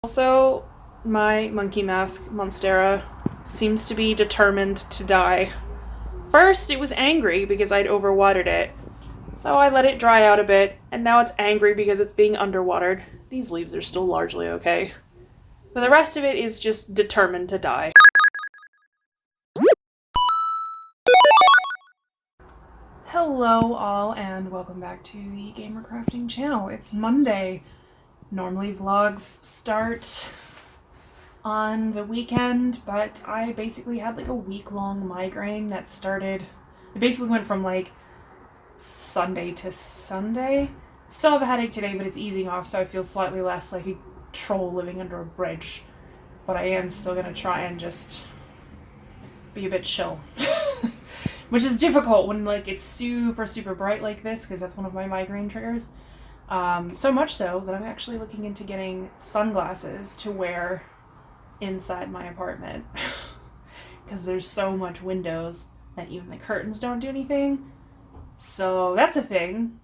Also, my monkey mask, Monstera, seems to be determined to die. First, it was angry because I'd overwatered it, so I let it dry out a bit, and now it's angry because it's being underwatered. These leaves are still largely okay. But the rest of it is just determined to die. Hello all, and welcome back to the Gamer Crafting channel. It's Monday. Normally vlogs start on the weekend, but I basically had like a week-long migraine that started, it basically went from like Sunday to Sunday. Still have a headache today, but it's easing off, so I feel slightly less like a troll living under a bridge. But I am still gonna try and just be a bit chill. Which is difficult when like it's super bright like this, because that's one of my migraine triggers. So much so that I'm actually looking into getting sunglasses to wear inside my apartment. Because there's so much windows that even the curtains don't do anything. So that's a thing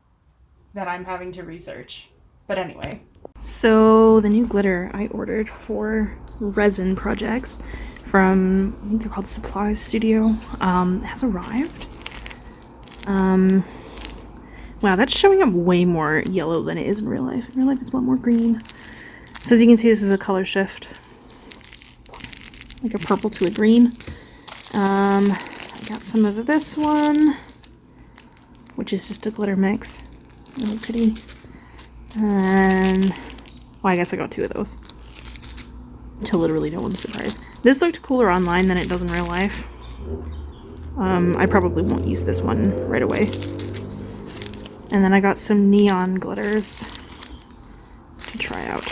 that I'm having to research. But anyway. So the new glitter I ordered for resin projects from, I think they're called Supply Studio, has arrived. Wow, that's showing up way more yellow than it is in real life. In real life, it's a lot more green. So as you can see, this is a color shift. Like a purple to a green. I got some of this one, which is just a glitter mix. Really pretty. And, well, I guess I got two of those. To literally no one's surprise. This looked cooler online than it does in real life. I probably won't use this one right away. And then I got some neon glitters to try out.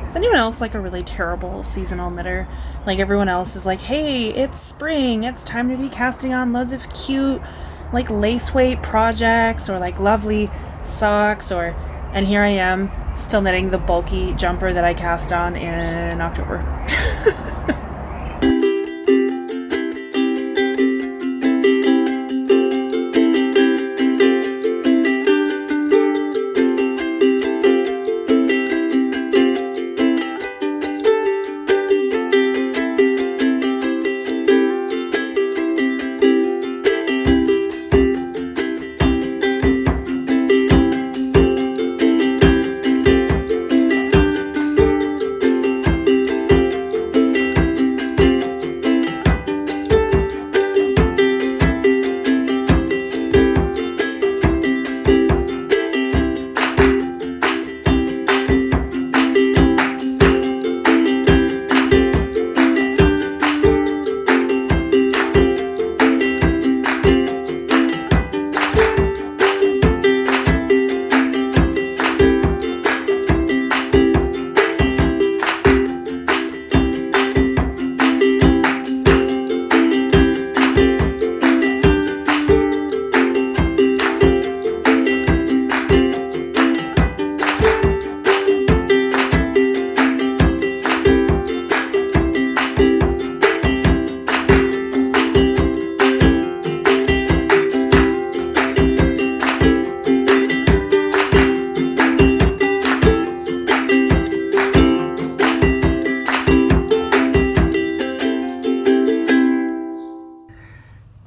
Is anyone else like a really terrible seasonal knitter? Like everyone else is like, hey, it's spring, it's time to be casting on loads of cute like lace weight projects or like lovely socks, and here I am still knitting the bulky jumper that I cast on in October.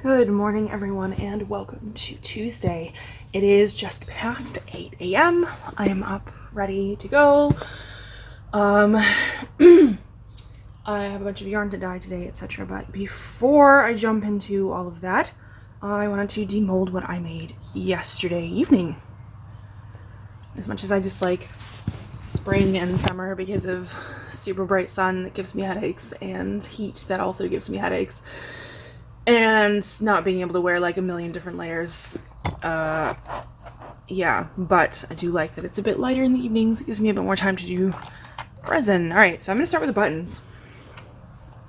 Good morning, everyone, and welcome to Tuesday. It is just past 8 a.m. I am up, ready to go. I have a bunch of yarn to dye today, etc. But before I jump into all of that, I wanted to demold what I made yesterday evening. As much as I dislike spring and summer because of super bright sun that gives me headaches and heat that also gives me headaches, and not being able to wear like a million different layers. Yeah, but I do like that it's a bit lighter in the evenings. It gives me a bit more time to do resin. Alright, so I'm gonna start with the buttons.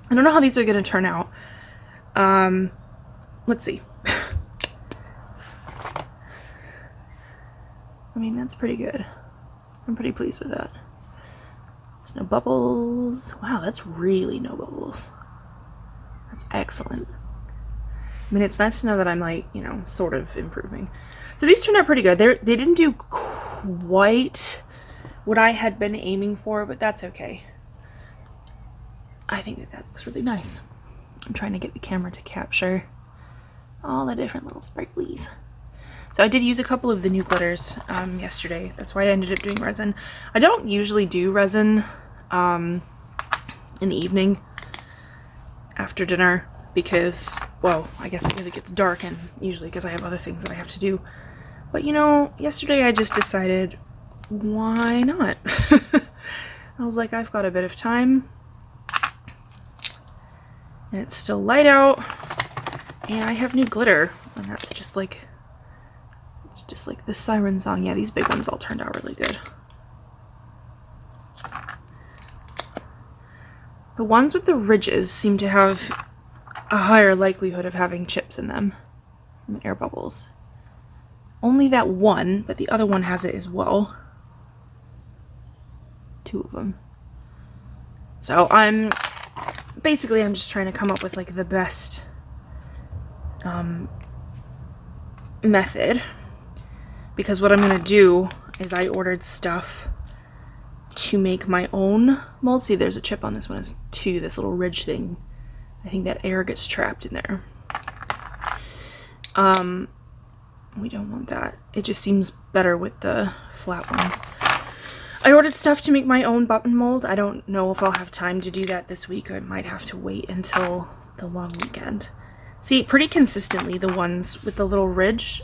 I don't know how these are gonna turn out. Let's see. I mean, that's pretty good. I'm pretty pleased with that. There's no bubbles. Wow, that's really no bubbles. That's excellent. I mean, it's nice to know that I'm like, you know, sort of improving. So these turned out pretty good. They didn't do quite what I had been aiming for, but that's okay. I think that looks really nice. I'm trying to get the camera to capture all the different little sparklies. So I did use a couple of the new glitters yesterday. That's why I ended up doing resin. I don't usually do resin in the evening after dinner because, well, I guess because it gets dark and usually because I have other things that I have to do. But you know, yesterday I just decided, why not? I was like, I've got a bit of time and it's still light out and I have new glitter, and that's just like, it's just like this siren song. Yeah, these big ones all turned out really good. The ones with the ridges seem to have a higher likelihood of having chips in them, air bubbles. Only that one, but the other one has it as well. 2 of them. So I'm just trying to come up with like the best method, because what I'm gonna do is I ordered stuff to make my own mold. See, there's a chip on this one too, this little ridge thing. I think that air gets trapped in there. We don't want that. It just seems better with the flat ones. I ordered stuff to make my own button mold. I don't know if I'll have time to do that this week. I might have to wait until the long weekend. See, pretty consistently the ones with the little ridge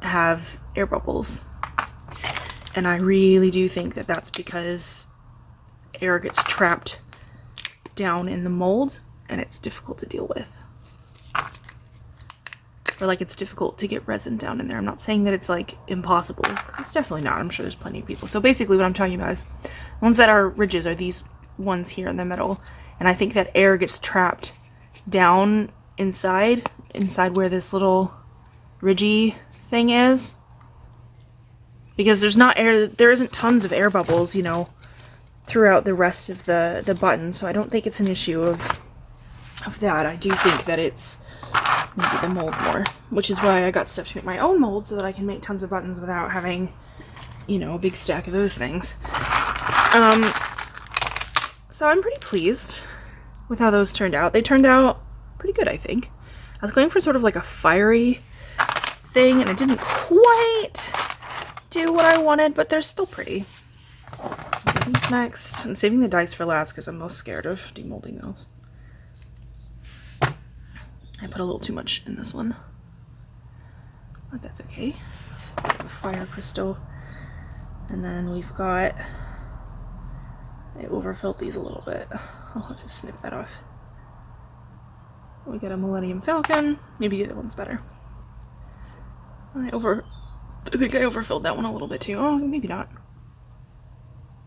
have air bubbles. And I really do think that that's because air gets trapped down in the mold and it's difficult to deal with. Or like it's difficult to get resin down in there. I'm not saying that it's like impossible. It's definitely not. I'm sure there's plenty of people. So basically what I'm talking about is the ones that are ridges are these ones here in the middle. And I think that air gets trapped down inside where this little ridgy thing is. Because there's not air, there isn't tons of air bubbles, you know, throughout the rest of the button. So I don't think it's an issue of that. I do think that it's maybe the mold more, which is why I got stuff to make my own mold so that I can make tons of buttons without having, you know, a big stack of those things. So I'm pretty pleased with how those turned out. They turned out pretty good, I think. I was going for sort of like a fiery thing and it didn't quite do what I wanted, but they're still pretty. These next. I'm saving the dice for last because I'm most scared of demolding those. I put a little too much in this one, but that's okay. A fire crystal, and then we've got, I overfilled these a little bit. I'll have to snip that off. We got a Millennium Falcon. Maybe the other one's better. I think I overfilled that one a little bit too. Oh, maybe not.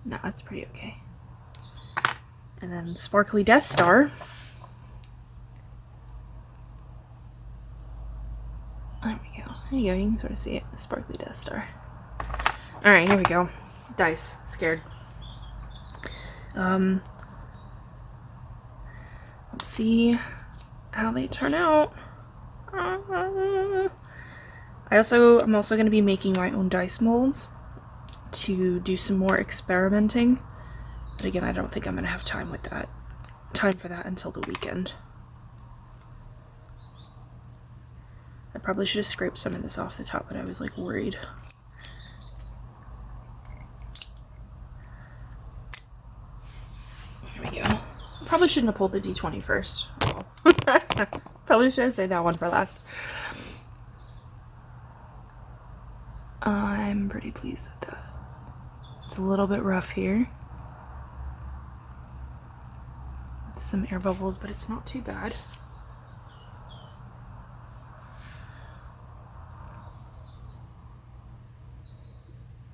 No, that's pretty okay. And then the Sparkly Death Star. There we go. There you go. You can sort of see it. The Sparkly Death Star. Alright, here we go. Dice. Scared. Let's see how they turn out. I'm also going to be making my own dice molds to do some more experimenting. But again, I don't think I'm going to have time for that until the weekend. I probably should have scraped some of this off the top, but I was like worried. There we go. Probably shouldn't have pulled the D20 first. Oh. Probably should have saved that one for last. I'm pretty pleased with that. It's a little bit rough here. With some air bubbles, but it's not too bad.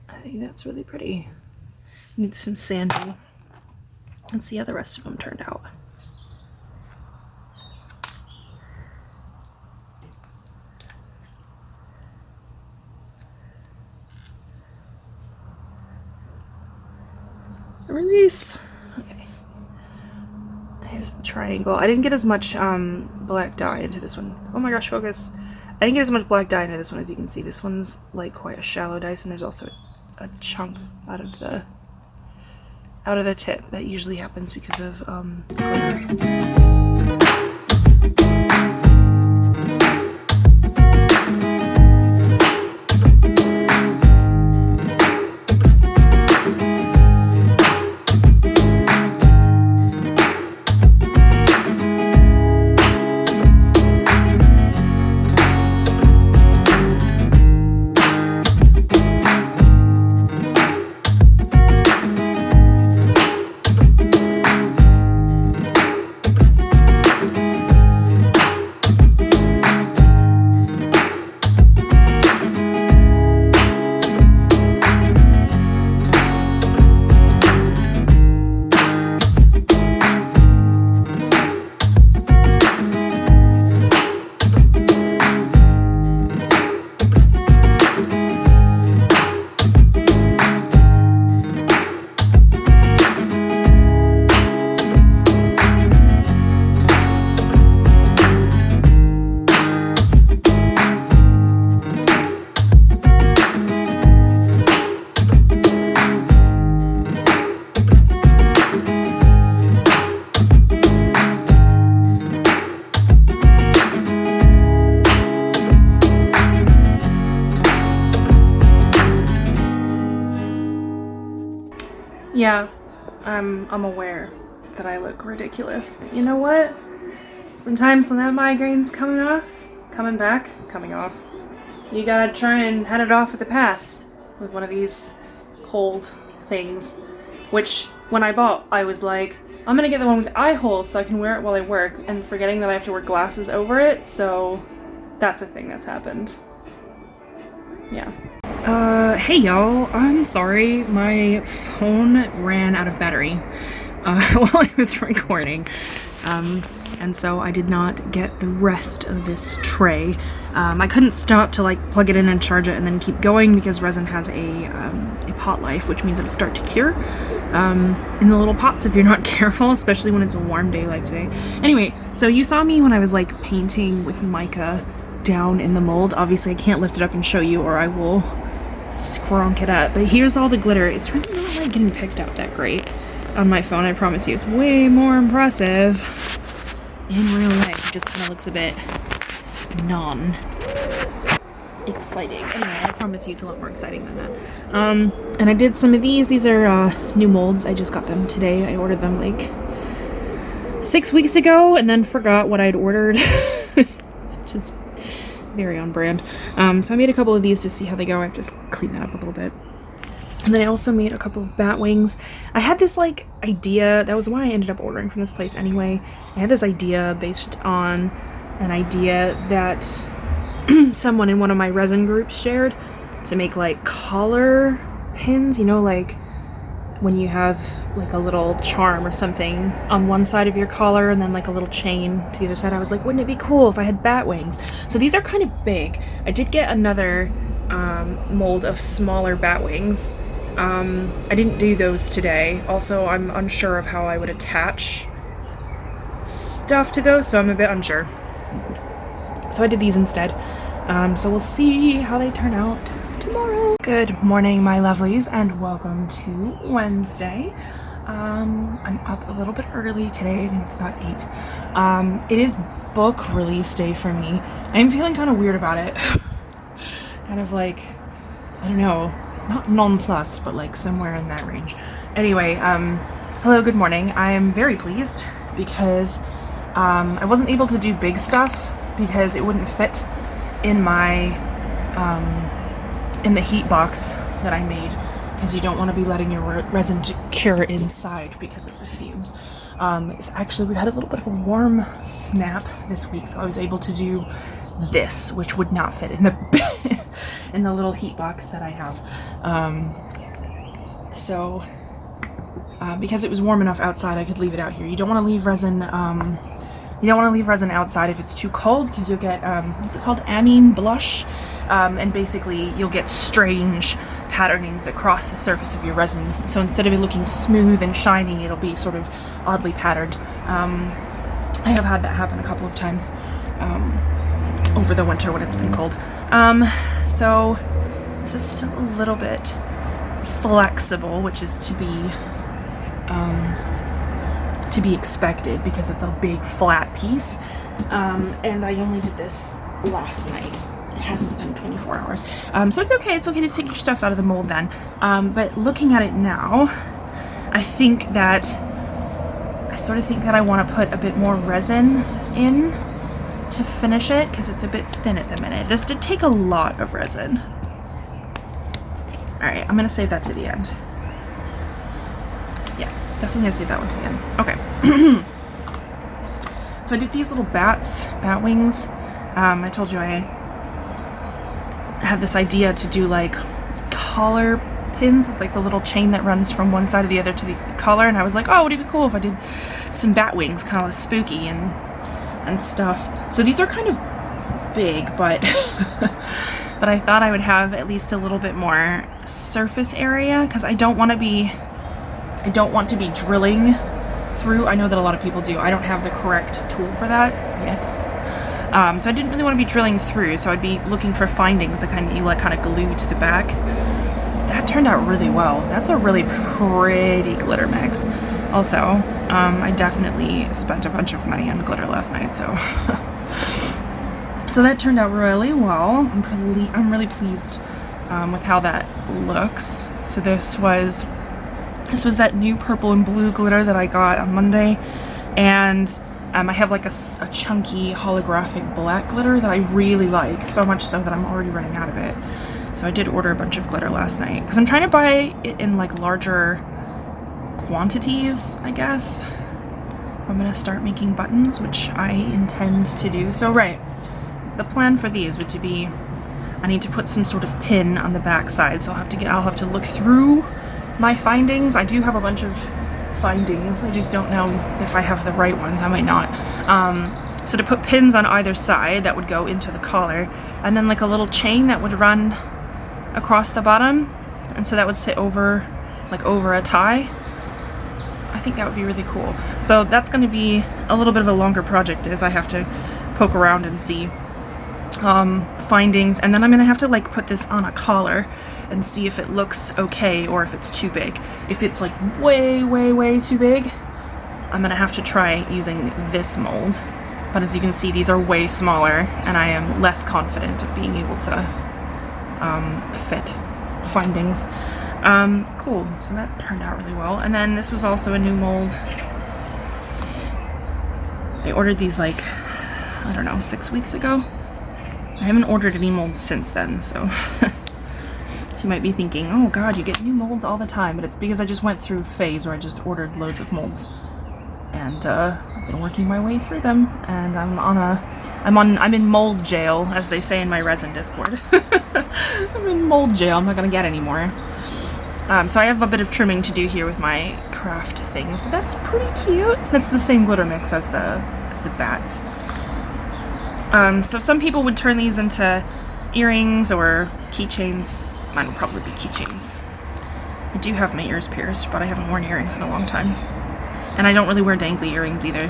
I think that's really pretty. Needs some sanding. Let's see how the rest of them turned out. Release. Okay. Here's the triangle. I didn't get as much black dye into this one. Oh my gosh, focus. I didn't get as much black dye into this one as you can see. This one's like quite a shallow dice, and there's also a chunk out of the tip. That usually happens because of yeah, I'm aware that I look ridiculous, but you know what? Sometimes when that migraine's coming off, you gotta try and head it off with a pass with one of these cold things, which when I bought, I was like, I'm gonna get the one with eye holes so I can wear it while I work, and forgetting that I have to wear glasses over it, so that's a thing that's happened. Yeah. Hey y'all, I'm sorry, my phone ran out of battery while I was recording, and so I did not get the rest of this tray. I couldn't stop to like plug it in and charge it and then keep going because resin has a pot life, which means it'll start to cure in the little pots if you're not careful, especially when it's a warm day like today. Anyway, so you saw me when I was like painting with mica down in the mold. Obviously I can't lift it up and show you or I will scrunk it up, but here's all the glitter. It's really not like getting picked out that great on my phone, I promise you. It's way more impressive in real life. It just kind of looks a bit non-exciting. Anyway, I promise you it's a lot more exciting than that. And I did some of these. These are new molds. I just got them today. I ordered them like 6 weeks ago and then forgot what I'd ordered, which is very on brand. So I made a couple of these to see how they go. I've just cleaned that up a little bit. And then I also made a couple of bat wings. I had this like idea, that was why I ended up ordering from this place anyway. I had this idea based on an idea that someone in one of my resin groups shared to make like collar pins, you know, like when you have like a little charm or something on one side of your collar and then like a little chain to the other side. I was like, wouldn't it be cool if I had bat wings? So these are kind of big. I did get another mold of smaller bat wings. I didn't do those today. Also, I'm unsure of how I would attach stuff to those, so I'm a bit unsure. So I did these instead. So we'll see how they turn out tomorrow. Good morning, my lovelies, and welcome to Wednesday. I'm up a little bit early today. I think it's about 8. It is book release day for me. I'm feeling kind of weird about it. Kind of like, I don't know, not nonplussed, but like somewhere in that range. Anyway, hello, good morning. I am very pleased because I wasn't able to do big stuff because it wouldn't fit in my in the heat box that I made, because you don't want to be letting your resin cure inside because of the fumes. Actually, we had a little bit of a warm snap this week, so I was able to do this, which would not fit in the in the little heat box that I have. Because it was warm enough outside, I could leave it out here. You don't want to leave resin. You don't want to leave resin outside if it's too cold, because you'll get what's it called, amine blush, and basically you'll get strange patternings across the surface of your resin. So instead of it looking smooth and shiny, it'll be sort of oddly patterned. I have had that happen a couple of times. over the winter when it's been cold. So this is still a little bit flexible, which is to be expected because it's a big flat piece. And I only did this last night. It hasn't been 24 hours. So it's okay. It's okay to take your stuff out of the mold then. But looking at it now, I sort of think that I want to put a bit more resin in to finish it because it's a bit thin at the minute. This did take a lot of resin. Alright, I'm going to save that to the end. Yeah, definitely going to save that one to the end. Okay. So I did these little bat wings. I told you I had this idea to do like collar pins, like the little chain that runs from one side of the other to the collar, and I was like, oh, would it be cool if I did some bat wings, kind of spooky and stuff. So these are kind of big, but but I thought I would have at least a little bit more surface area because I don't want to be drilling through. I know that a lot of people do. I don't have the correct tool for that yet. So I didn't really want to be drilling through, so I'd be looking for findings that kind of glue to the back. That turned out really well. That's a really pretty glitter mix. Also, I definitely spent a bunch of money on glitter last night, so so that turned out really well. I'm really pleased with how that looks. So this was that new purple and blue glitter that I got on Monday, and I have like a chunky holographic black glitter that I really like, so much so that I'm already running out of it. So I did order a bunch of glitter last night because I'm trying to buy it in like larger quantities, I guess. I'm gonna start making buttons, which I intend to do. So right, the plan for these would to be, I need to put some sort of pin on the back side, so I'll have to look through my findings. I do have a bunch of findings, I just don't know if I have the right ones. I might not. So to put pins on either side that would go into the collar, and then like a little chain that would run across the bottom, and so that would sit over a tie. I think that would be really cool. So that's going to be a little bit of a longer project as I have to poke around and see findings, and then I'm going to have to like put this on a collar and see if it looks okay or if it's too big. If it's like way too big, I'm going to have to try using this mold. But as you can see, these are way smaller, and I am less confident of being able to fit findings. Cool, so that turned out really well. And then this was also a new mold. I ordered these like, I don't know, 6 weeks ago. I haven't ordered any molds since then, so so you might be thinking, oh god, you get new molds all the time, but it's because I just went through a phase where I just ordered loads of molds. And I've been working my way through them, and I'm in mold jail, as they say in my Resin Discord. I'm in mold jail. I'm not gonna get any more. So I have a bit of trimming to do here with my craft things, but that's pretty cute. That's the same glitter mix as the bats. So some people would turn these into earrings or keychains. Mine would probably be keychains. I do have my ears pierced, but I haven't worn earrings in a long time. And I don't really wear dangly earrings either.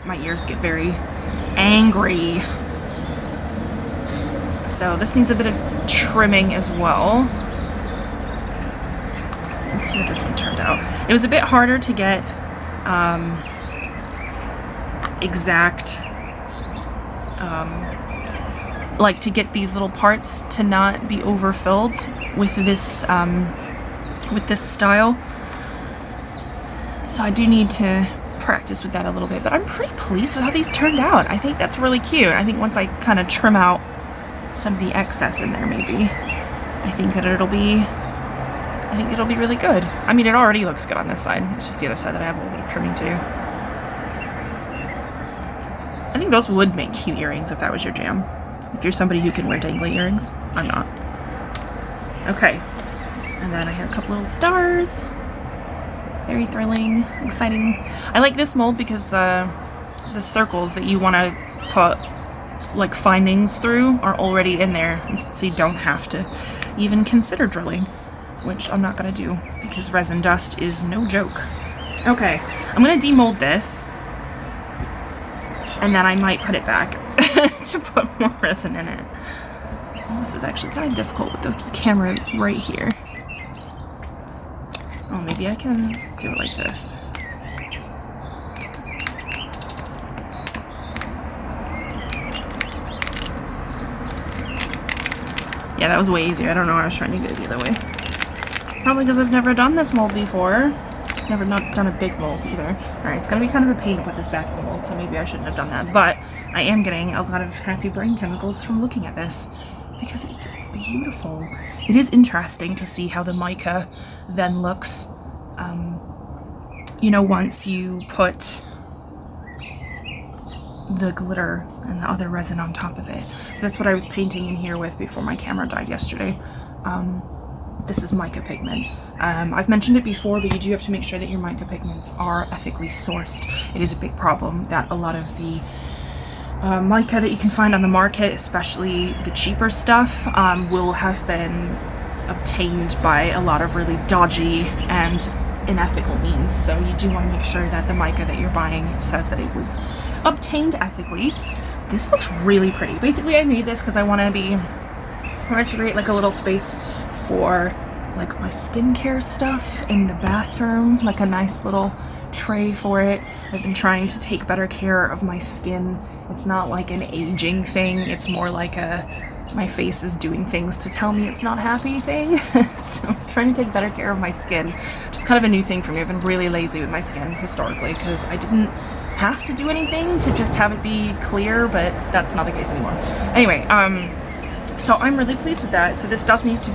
My ears get very angry. So this needs a bit of trimming as well. Let's see how this one turned out. It was a bit harder to get exact, like to get these little parts to not be overfilled with this style. So I do need to practice with that a little bit, but I'm pretty pleased with how these turned out. I think that's really cute. I think once I kind of trim out some of the excess in there, maybe, I think it'll be really good. I mean, it already looks good on this side. It's just the other side that I have a little bit of trimming to do. I think those would make cute earrings if that was your jam. If you're somebody who can wear dangly earrings. I'm not. Okay. And then I have a couple little stars. Very thrilling, exciting. I like this mold because the circles that you want to put like findings through are already in there, so you don't have to even consider drilling, which I'm not going to do because resin dust is no joke. Okay, I'm going to demold this, and then I might put it back. to put more resin in it. This is actually kind of difficult with the camera right here. Oh, maybe I can do it like this. Yeah, that was way easier. I don't know why I was trying to do it the other way. Probably because I've never done this mold before. Never not done a big mold either. Alright, it's gonna be kind of a pain to put this back in the mold, so maybe I shouldn't have done that. But I am getting a lot of happy brain chemicals from looking at this, because it's beautiful. It is interesting to see how the mica then looks, you know, once you put the glitter and the other resin on top of it. So that's what I was painting in here with before my camera died yesterday. This is mica pigment. I've mentioned it before, but you do have to make sure that your mica pigments are ethically sourced. It is a big problem that a lot of the mica that you can find on the market, especially the cheaper stuff, will have been obtained by a lot of really dodgy and unethical means. So you do want to make sure that the mica that you're buying says that it was obtained ethically. This looks really pretty. Basically, I made this because I wanted to create like a little space for like my skincare stuff in the bathroom, like a nice little tray for it. I've been trying to take better care of my skin. It's not like an aging thing, it's more like my face is doing things to tell me it's not happy thing. So I'm trying to take better care of my skin, which is kind of a new thing for me. I've been really lazy with my skin historically because I didn't have to do anything to just have it be clear, but that's not the case anymore. Anyway, so I'm really pleased with that. So this does need to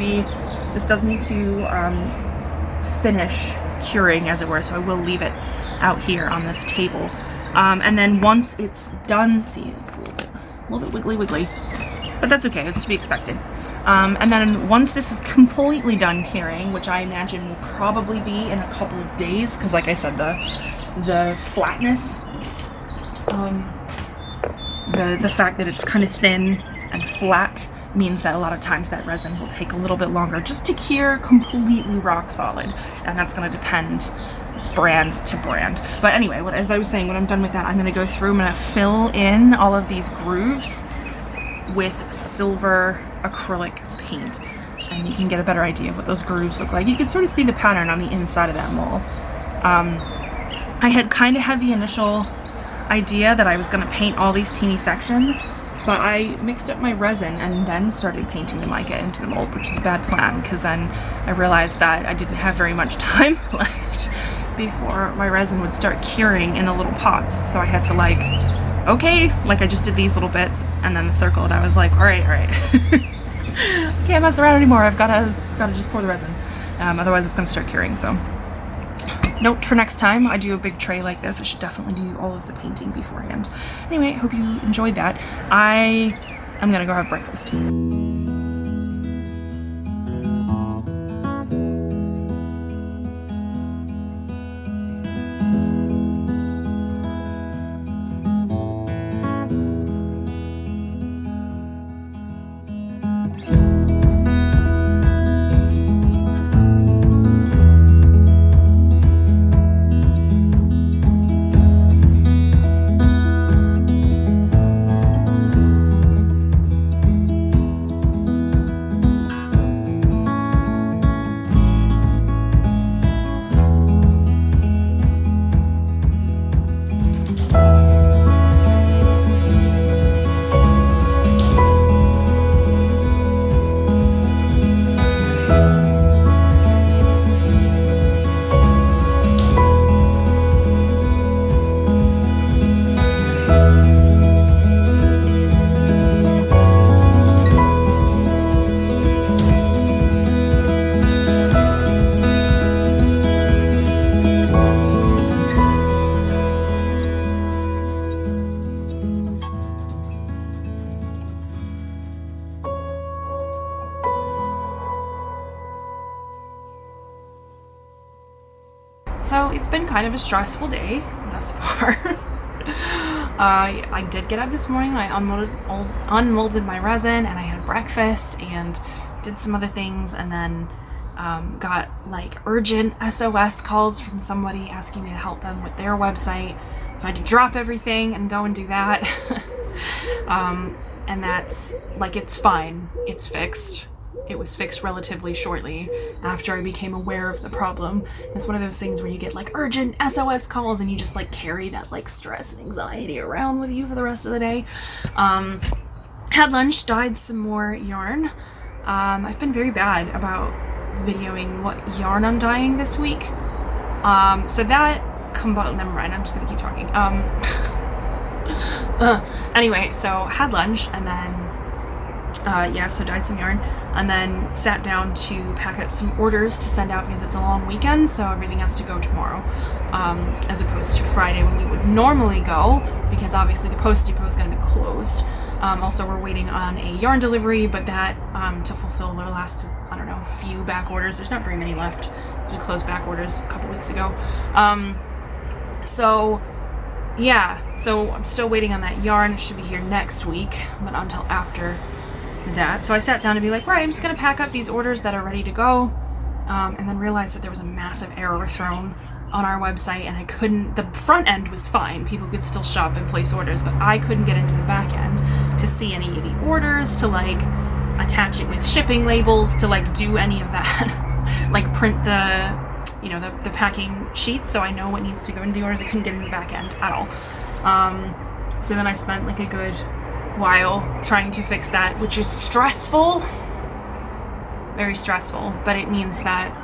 finish curing, as it were, so I will leave it out here on this table. And then once it's done, see, it's a little bit wiggly, but that's okay, it's to be expected. And then once this is completely done curing, which I imagine will probably be in a couple of days, because like I said, the flatness, the fact that it's kind of thin and flat means that a lot of times that resin will take a little bit longer just to cure completely rock solid, and that's going to depend brand to brand. But anyway, as I was saying, when I'm done with that, I'm going to go through, I'm going to fill in all of these grooves with silver acrylic paint, and you can get a better idea of what those grooves look like. You can sort of see the pattern on the inside of that mold. I had kind of had the initial idea that I was going to paint all these teeny sections, but I mixed up my resin and then started painting the mica into the mold, which is a bad plan, because then I realized that I didn't have very much time left before my resin would start curing in the little pots. So I had to I just did these little bits and then the circle, and I was like, all right. Can't mess around anymore. I've gotta just pour the resin. Otherwise it's gonna start curing, so. Note for next time I do a big tray like this, I should definitely do all of the painting beforehand. Anyway, I hope you enjoyed that. I'm gonna go have breakfast. So it's been kind of a stressful day thus far. I did get up this morning, I unmolded my resin, and I had breakfast and did some other things, and then got like urgent SOS calls from somebody asking me to help them with their website. So I had to drop everything and go and do that. And that's, like, it's fine. It's fixed. It was fixed relatively shortly after I became aware of the problem. It's one of those things where you get, like, urgent SOS calls and you just, like, carry that, like, stress and anxiety around with you for the rest of the day. Had lunch, dyed some more yarn. I've been very bad about videoing what yarn I'm dyeing this week. So that never mind, I'm just gonna keep talking. Anyway, so had lunch and then so dyed some yarn and then sat down to pack up some orders to send out because it's a long weekend, so everything has to go tomorrow, as opposed to Friday when we would normally go, because obviously the post depot is going to be closed. Also, we're waiting on a yarn delivery, but that to fulfill their last, I don't know, few back orders. There's not very many left because we closed back orders a couple weeks ago. So I'm still waiting on that yarn. It should be here next week, but not until after that. So I sat down to be like, right, I'm just going to pack up these orders that are ready to go, and then realized that there was a massive error thrown on our website, and I couldn't, the front end was fine, people could still shop and place orders, but I couldn't get into the back end to see any of the orders, to like attach it with shipping labels, to like do any of that, like print the packing sheets so I know what needs to go into the orders. I couldn't get into the back end at all. So then I spent like a good while trying to fix that, which is stressful, very stressful, but it means that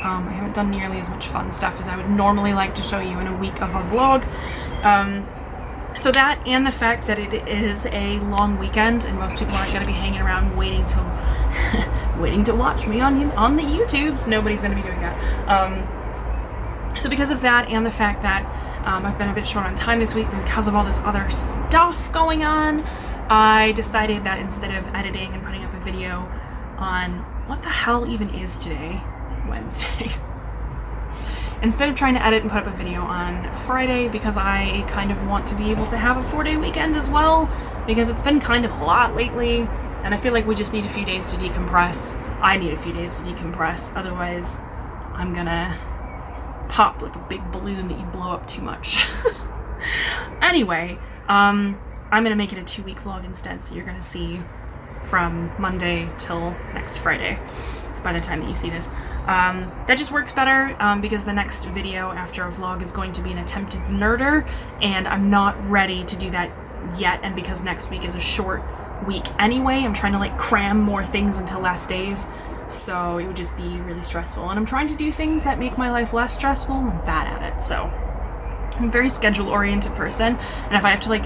I haven't done nearly as much fun stuff as I would normally like to show you in a week of a vlog. So that, and the fact that it is a long weekend and most people aren't going to be hanging around waiting to watch me on the YouTubes. Nobody's going to be doing that. So because of that and the fact that I've been a bit short on time this week because of all this other stuff going on, I decided that instead of editing and putting up a video on what the hell even is today, Wednesday, instead of trying to edit and put up a video on Friday, because I kind of want to be able to have a 4-day weekend as well, because it's been kind of a lot lately, and I feel like we just need a few days to decompress. I need a few days to decompress, otherwise I'm gonna pop like a big balloon that you blow up too much. Anyway, I'm gonna make it a 2-week vlog instead, so you're gonna see from Monday till next Friday by the time that you see this. That just works better because the next video after a vlog is going to be an attempted nerder, and I'm not ready to do that yet, and because next week is a short week anyway, I'm trying to like cram more things into less days, so it would just be really stressful, and I'm trying to do things that make my life less stressful, and I'm bad at it. So I'm a very schedule oriented person, and if I have to like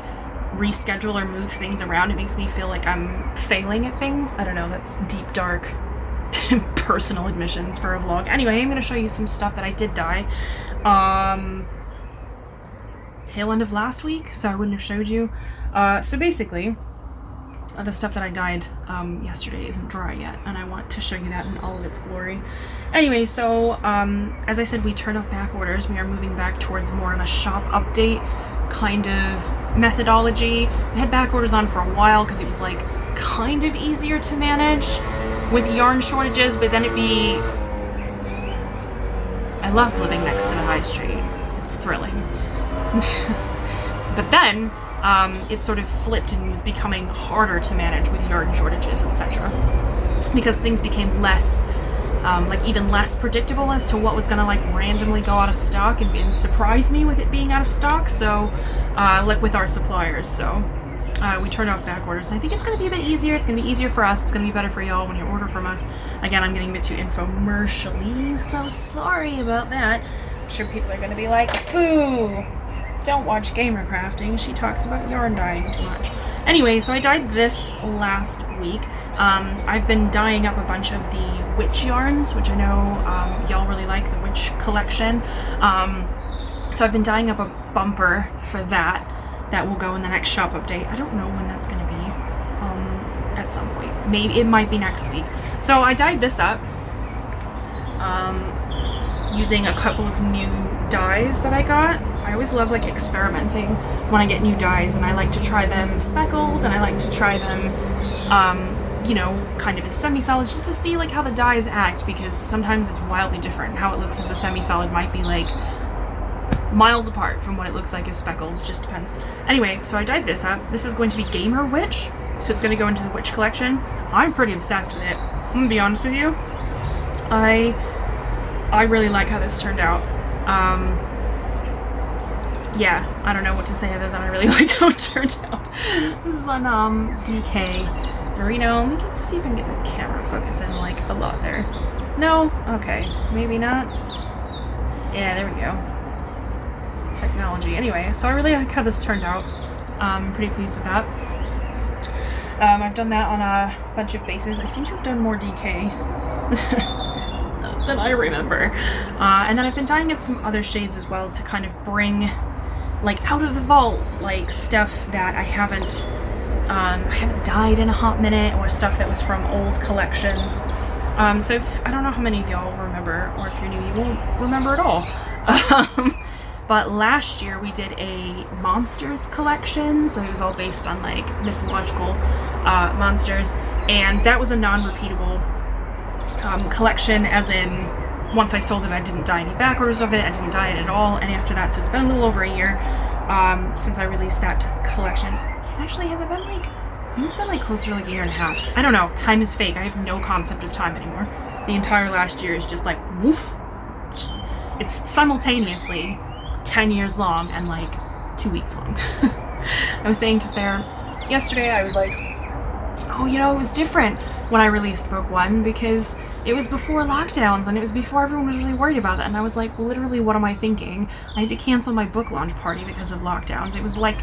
reschedule or move things around, it makes me feel like I'm failing at things. I don't know, that's deep, dark personal admissions for a vlog. Anyway, I'm going to show you some stuff that I did dye tail end of last week, so I wouldn't have showed you. So basically, the stuff that I dyed yesterday isn't dry yet, and I want to show you that in all of its glory. Anyway, so as I said, we turned off back orders. We are moving back towards more of a shop update kind of methodology. We had back orders on for a while because it was like kind of easier to manage with yarn shortages, but then I love living next to the high street. It's thrilling. But then it sort of flipped and was becoming harder to manage with yarn shortages, etc. Because things became less, even less predictable as to what was gonna like randomly go out of stock and surprise me with it being out of stock. So, like with our suppliers, so we turned off back orders, and I think it's gonna be a bit easier. It's gonna be easier for us. It's gonna be better for y'all when you order from us. Again, I'm getting a bit too infomercial-y, so sorry about that. I'm sure people are gonna be like, boo! Don't watch Gamer Crafting, she talks about yarn dyeing too much. Anyway, so I dyed this last week. I've been dyeing up a bunch of the witch yarns, which I know y'all really like, the witch collection. So I've been dyeing up a bumper for that will go in the next shop update. I don't know when that's going to be, at some point. Maybe it might be next week. So I dyed this up using a couple of new dyes that I got. I always love like experimenting when I get new dyes, and I like to try them speckled, and I like to try them kind of as semi-solid, just to see like how the dyes act, because sometimes it's wildly different. How it looks as a semi-solid might be like miles apart from what it looks like as speckles, just depends. Anyway, so I dyed this up. This is going to be Gamer Witch, so it's going to go into the Witch collection. I'm pretty obsessed with it. I'm going to be honest with you. I really like how this turned out. Yeah, I don't know what to say other than I really like how it turned out. This is on DK Merino. Let me see if I can get the camera focus in like a lot there. No? Okay, maybe not. Yeah, there we go. Technology. Anyway, so I really like how this turned out. I'm pretty pleased with that. I've done that on a bunch of bases. I seem to have done more DK than I remember. And then I've been dyeing it some other shades as well to kind of bring, like, out of the vault, like, stuff that I haven't dyed in a hot minute, or stuff that was from old collections. So if, I don't know how many of y'all remember, or if you're new, you won't remember at all. But last year we did a monsters collection, so it was all based on like mythological monsters, and that was a non-repeatable collection, as in once I sold it I didn't dye any back orders of it, I didn't dye it at all, and after that, so it's been a little over a year since I released that collection. Actually, has it been like, I think it's been like closer to like a year and a half. I don't know, time is fake, I have no concept of time anymore. The entire last year is just like woof. It's simultaneously 10 years long and like 2 weeks long. I was saying to Sarah yesterday, I was like, oh, you know, it was different when I released book 1 because it was before lockdowns and it was before everyone was really worried about it. And I was like, literally, what am I thinking? I had to cancel my book launch party because of lockdowns. It was like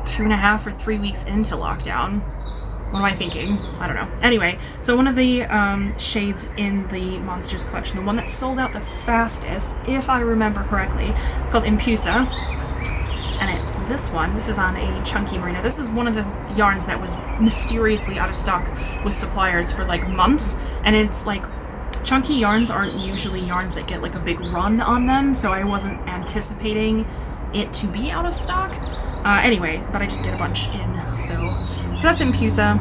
2.5 or 3 weeks into lockdown. What am I thinking? I don't know. Anyway, so one of the shades in the Monsters collection, the one that sold out the fastest, if I remember correctly, it's called Impusa. And it's this one. This is on a chunky merino. This is one of the yarns that was mysteriously out of stock with suppliers for like months. And it's like, chunky yarns aren't usually yarns that get like a big run on them, so I wasn't anticipating it to be out of stock. Anyway, but I did get a bunch in, so that's Impusa.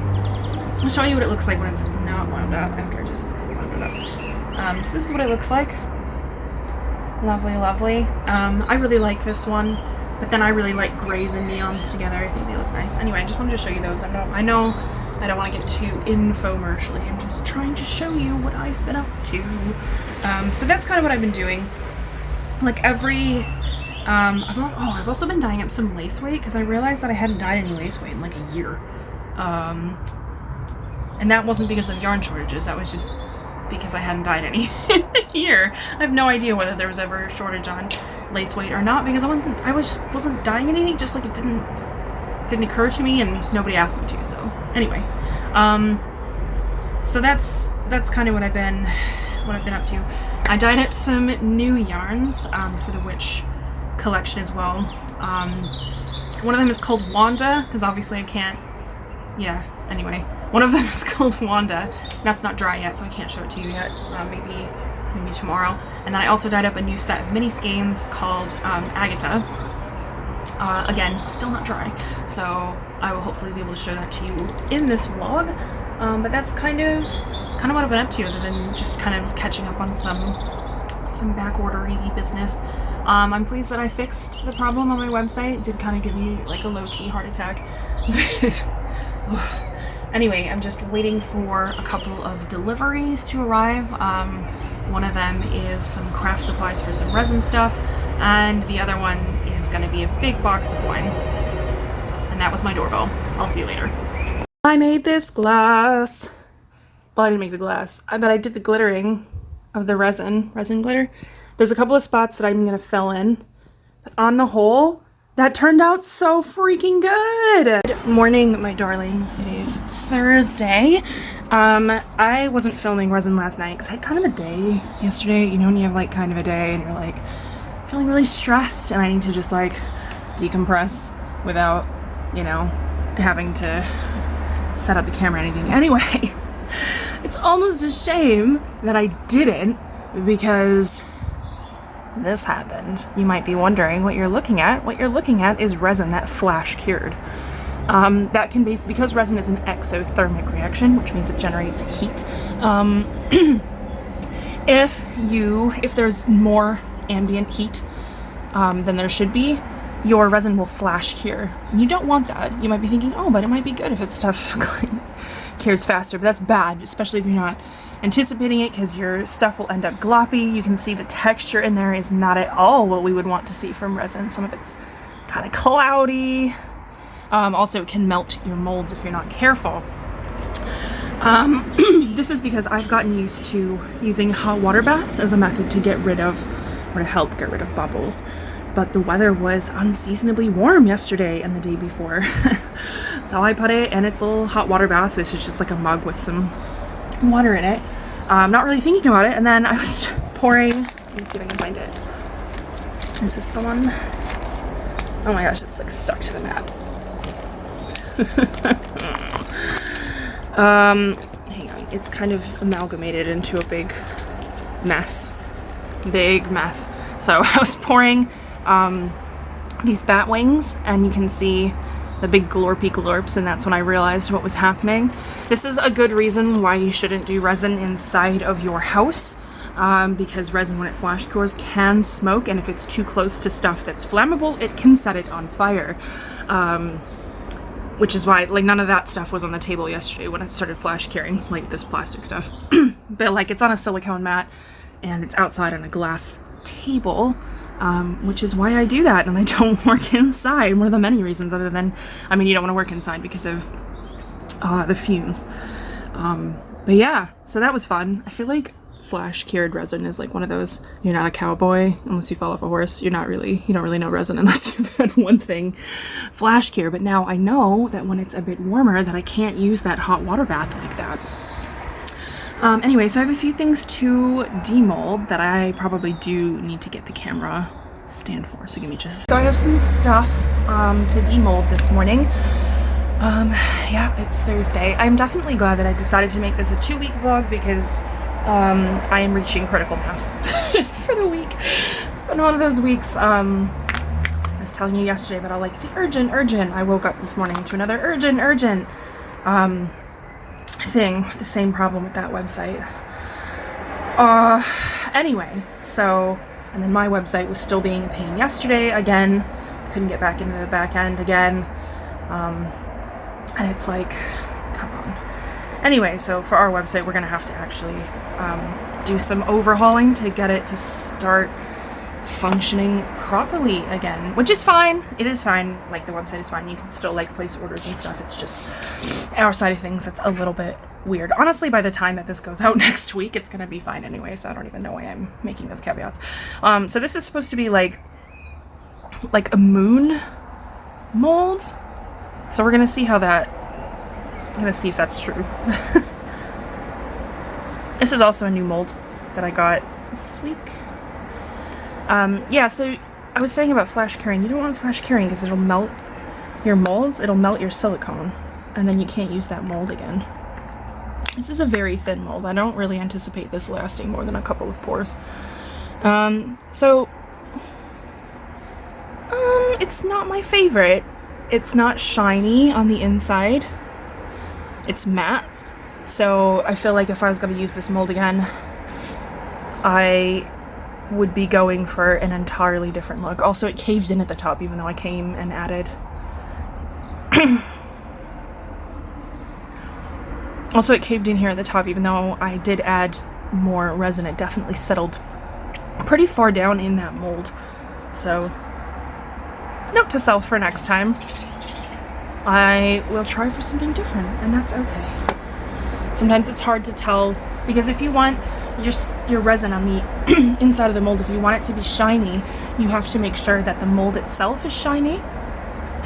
I'll show you what it looks like when it's not wound up, after I just wound it up. So this is what it looks like. Lovely, lovely. I really like this one, but then I really like grays and neons together. I think they look nice. Anyway, I just wanted to show you those. I know I don't want to get too infomercially. I'm just trying to show you what I've been up to. So that's kind of what I've been doing. Like every... I've also been dyeing up some lace weight because I realized that I hadn't dyed any lace weight in like a year. And that wasn't because of yarn shortages, that was just because I hadn't dyed any in a year. I have no idea whether there was ever a shortage on lace weight or not, because I wasn't dyeing anything, just like it didn't occur to me and nobody asked me to, so anyway. So that's kind of what I've been up to. I dyed up some new yarns for the Witch collection as well. One of them is called Wanda, because obviously I can't, anyway. One of them is called Wanda. That's not dry yet, so I can't show it to you yet. Maybe tomorrow. And then I also dyed up a new set of mini skeins called Agatha. Again, still not dry, so I will hopefully be able to show that to you in this vlog. But that's kind of what I've been up to, other than just kind of catching up on some back order-y business. I'm pleased that I fixed the problem on my website. It did kind of give me like a low-key heart attack. Anyway, I'm just waiting for a couple of deliveries to arrive. One of them is some craft supplies for some resin stuff, and the other one is going to be a big box of wine. And that was my doorbell. I'll see you later. I made this glass. Well, I didn't make the glass, but I did the glittering of the resin glitter. There's a couple of spots that I'm going to fill in, but on the whole, that turned out so freaking good. Good morning, my darlings. It is Thursday. I wasn't filming resin last night because I had kind of a day yesterday. You know, when you have like kind of a day and you're like feeling really stressed, and I need to just like decompress without, you know, having to set up the camera or anything. Anyway, it's almost a shame that I didn't, because this happened. You might be wondering what you're looking at. What you're looking at is resin that flash cured. That can be, because resin is an exothermic reaction, which means it generates heat. If there's more ambient heat than there should be, your resin will flash cure. And you don't want that. You might be thinking, oh, but it might be good if it's stuff cures faster, but that's bad, especially if you're not anticipating it, because your stuff will end up gloppy. You can see the texture in there is not at all what we would want to see from resin. Some of it's kind of cloudy. Also, it can melt your molds if you're not careful. This is because I've gotten used to using hot water baths as a method to get rid of, or to help get rid of bubbles. But the weather was unseasonably warm yesterday and the day before. So I put it in its little hot water bath, which is just like a mug with some water in it. Not really thinking about it, and then I was pouring, let me see if I can find it. Is this the one? Oh my gosh, it's like stuck to the mat. Hang on, it's kind of amalgamated into a big mess. So I was pouring these bat wings, and you can see the big glorpy glorps, and that's when I realized what was happening. This is a good reason why you shouldn't do resin inside of your house, because resin, when it flash cures, can smoke, and if it's too close to stuff that's flammable, it can set it on fire. Which is why, like, none of that stuff was on the table yesterday when it started flash curing, like this plastic stuff. But like, it's on a silicone mat, and it's outside on a glass table, which is why I do that, and I don't work inside. One of the many reasons, other than, I mean, you don't want to work inside because of the fumes. But yeah, so that was fun. I feel like flash cured resin is like one of those, you're not a cowboy unless you fall off a horse. You don't really know resin unless you've had one thing flash cure. But now I know that when it's a bit warmer that I can't use that hot water bath like that. Anyway, so I have a few things to demold that I probably do need to get the camera stand for, so give me just... So I have some stuff to demold this morning. Yeah, it's Thursday. I'm definitely glad that I decided to make this a 2-week vlog, because I am reaching critical mass for the week. It's been one of those weeks. I was telling you yesterday about all like the urgent. I woke up this morning to another urgent thing. The same problem with that website. Anyway, so, and then my website was still being a pain yesterday again. Couldn't get back into the back end again. And it's like, come on. Anyway, so for our website, we're gonna have to actually do some overhauling to get it to start functioning properly again, which is fine. It is fine. Like, the website is fine. You can still like place orders and stuff. It's just our side of things that's a little bit weird. Honestly, by the time that this goes out next week, it's gonna be fine anyway, so I don't even know why I'm making those caveats. So this is supposed to be like a moon mold. So we're gonna see how that, I'm gonna see if that's true. This is also a new mold that I got this week. Yeah, so I was saying about flash curing. You don't want flash curing because it'll melt your molds, it'll melt your silicone, and then you can't use that mold again. This is a very thin mold. I don't really anticipate this lasting more than a couple of pours. It's not my favorite. It's not shiny on the inside. It's matte. So I feel like if I was going to use this mold again, I would be going for an entirely different look. Also, it caved in at the top, even though I came and added... Also, it caved in here at the top, even though I did add more resin. It definitely settled pretty far down in that mold. So, note to self for next time. I will try for something different, and that's okay. Sometimes it's hard to tell, because if you want your resin on the inside of the mold, if you want it to be shiny, you have to make sure that the mold itself is shiny.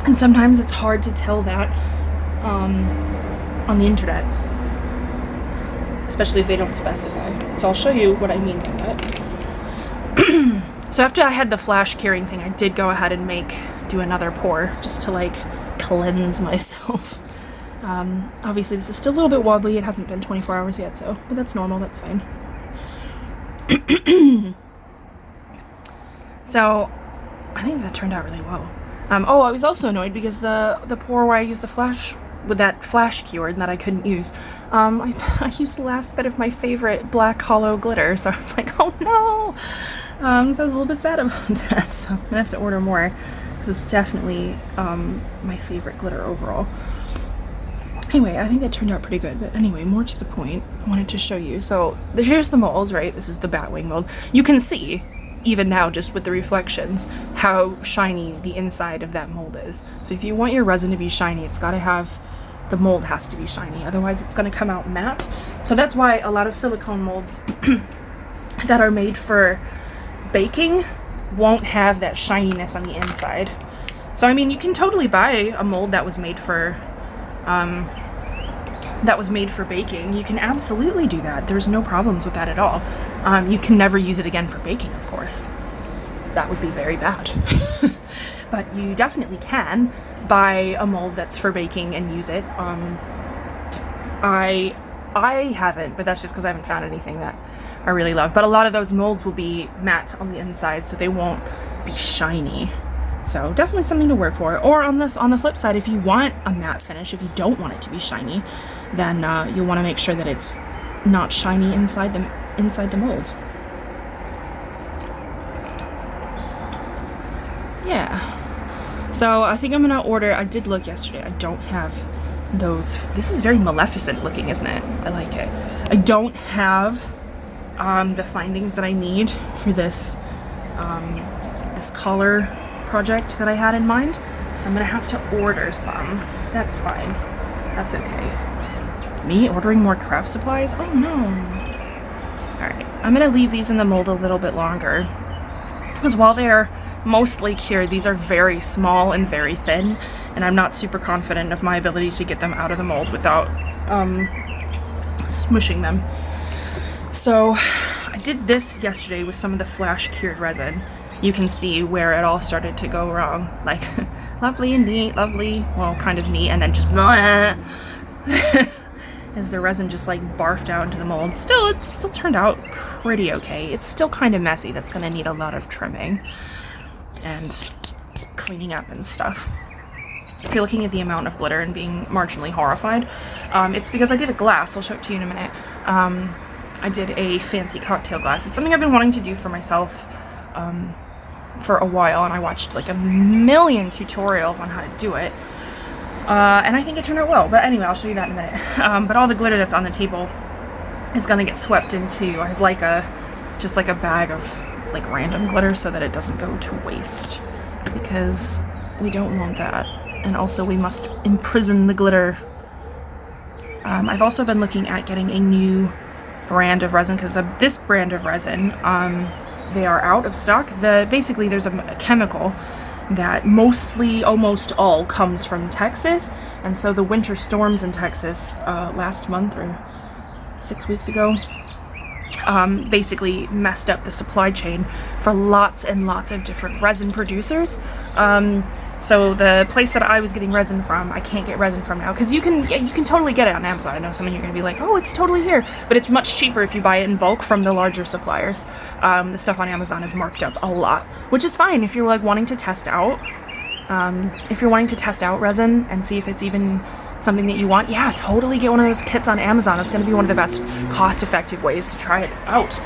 And sometimes it's hard to tell that on the internet, especially if they don't specify. So I'll show you what I mean by that. So after I had the flash curing thing, I did go ahead and do another pour just to like cleanse myself. Obviously this is still a little bit wobbly. It hasn't been 24 hours yet, but that's normal, that's fine. So I think that turned out really well. Oh, I was also annoyed because the pour where I used the flash, with that flash cure that I couldn't use, I used the last bit of my favorite black hollow glitter, so I was like, oh no! So I was a little bit sad about that, so I'm gonna have to order more, because it's definitely my favorite glitter overall. Anyway, I think that turned out pretty good, but anyway, more to the point, I wanted to show you. So here's the mold, right? This is the Batwing mold. You can see, even now just with the reflections, how shiny the inside of that mold is. So if you want your resin to be shiny, it's gotta have, the mold has to be shiny, otherwise it's gonna come out matte. So that's why a lot of silicone molds that are made for baking won't have that shininess on the inside. So I mean, you can totally buy a mold that was made for baking. You can absolutely do that. There's no problems with that at all. You can never use it again for baking, of course. That would be very bad. But you definitely can buy a mold that's for baking and use it. I haven't, but that's just because I haven't found anything that I really love. But a lot of those molds will be matte on the inside, so they won't be shiny. So definitely something to work for. Or on the flip side, if you want a matte finish, if you don't want it to be shiny, then you'll want to make sure that it's not shiny inside the mold. Yeah. So I think I'm gonna order. I did look yesterday. I don't have those. This is very Maleficent looking, isn't it? I like it. I don't have the findings that I need for this this color project that I had in mind, so I'm gonna have to order some. That's fine. That's okay. Me ordering more craft supplies? Oh no. Alright, I'm gonna leave these in the mold a little bit longer, because while they're mostly cured, these are very small and very thin, and I'm not super confident of my ability to get them out of the mold without smushing them. So I did this yesterday with some of the flash cured resin. You can see where it all started to go wrong. Like, lovely and neat, lovely, well, kind of neat, and then just as the resin just like barfed out into the mold. Still, it still turned out pretty okay. It's still kind of messy. That's gonna need a lot of trimming and cleaning up and stuff. If you're looking at the amount of glitter and being marginally horrified, it's because I did a glass. I'll show it to you in a minute. I did a fancy cocktail glass. It's something I've been wanting to do for myself for a while, and I watched like a million tutorials on how to do it. And I think it turned out well, but anyway, I'll show you that in a minute. But all the glitter that's on the table is gonna get swept into, I have like just like a bag of like random glitter so that it doesn't go to waste, because we don't want that. And also we must imprison the glitter. I've also been looking at getting a new brand of resin, because this brand of resin, they are out of stock. Basically there's a chemical that almost all comes from Texas, and so the winter storms in Texas last month or 6 weeks ago basically messed up the supply chain for lots and lots of different resin producers. So the place that I was getting resin from, I can't get resin from now, because you can totally get it on Amazon. I know some of you are going to be like, oh, it's totally here, but it's much cheaper if you buy it in bulk from the larger suppliers. The stuff on Amazon is marked up a lot, which is fine if you're like wanting to test out. If you're wanting to test out resin and see if it's even something that you want, yeah, totally get one of those kits on Amazon. It's going to be one of the best cost-effective ways to try it out.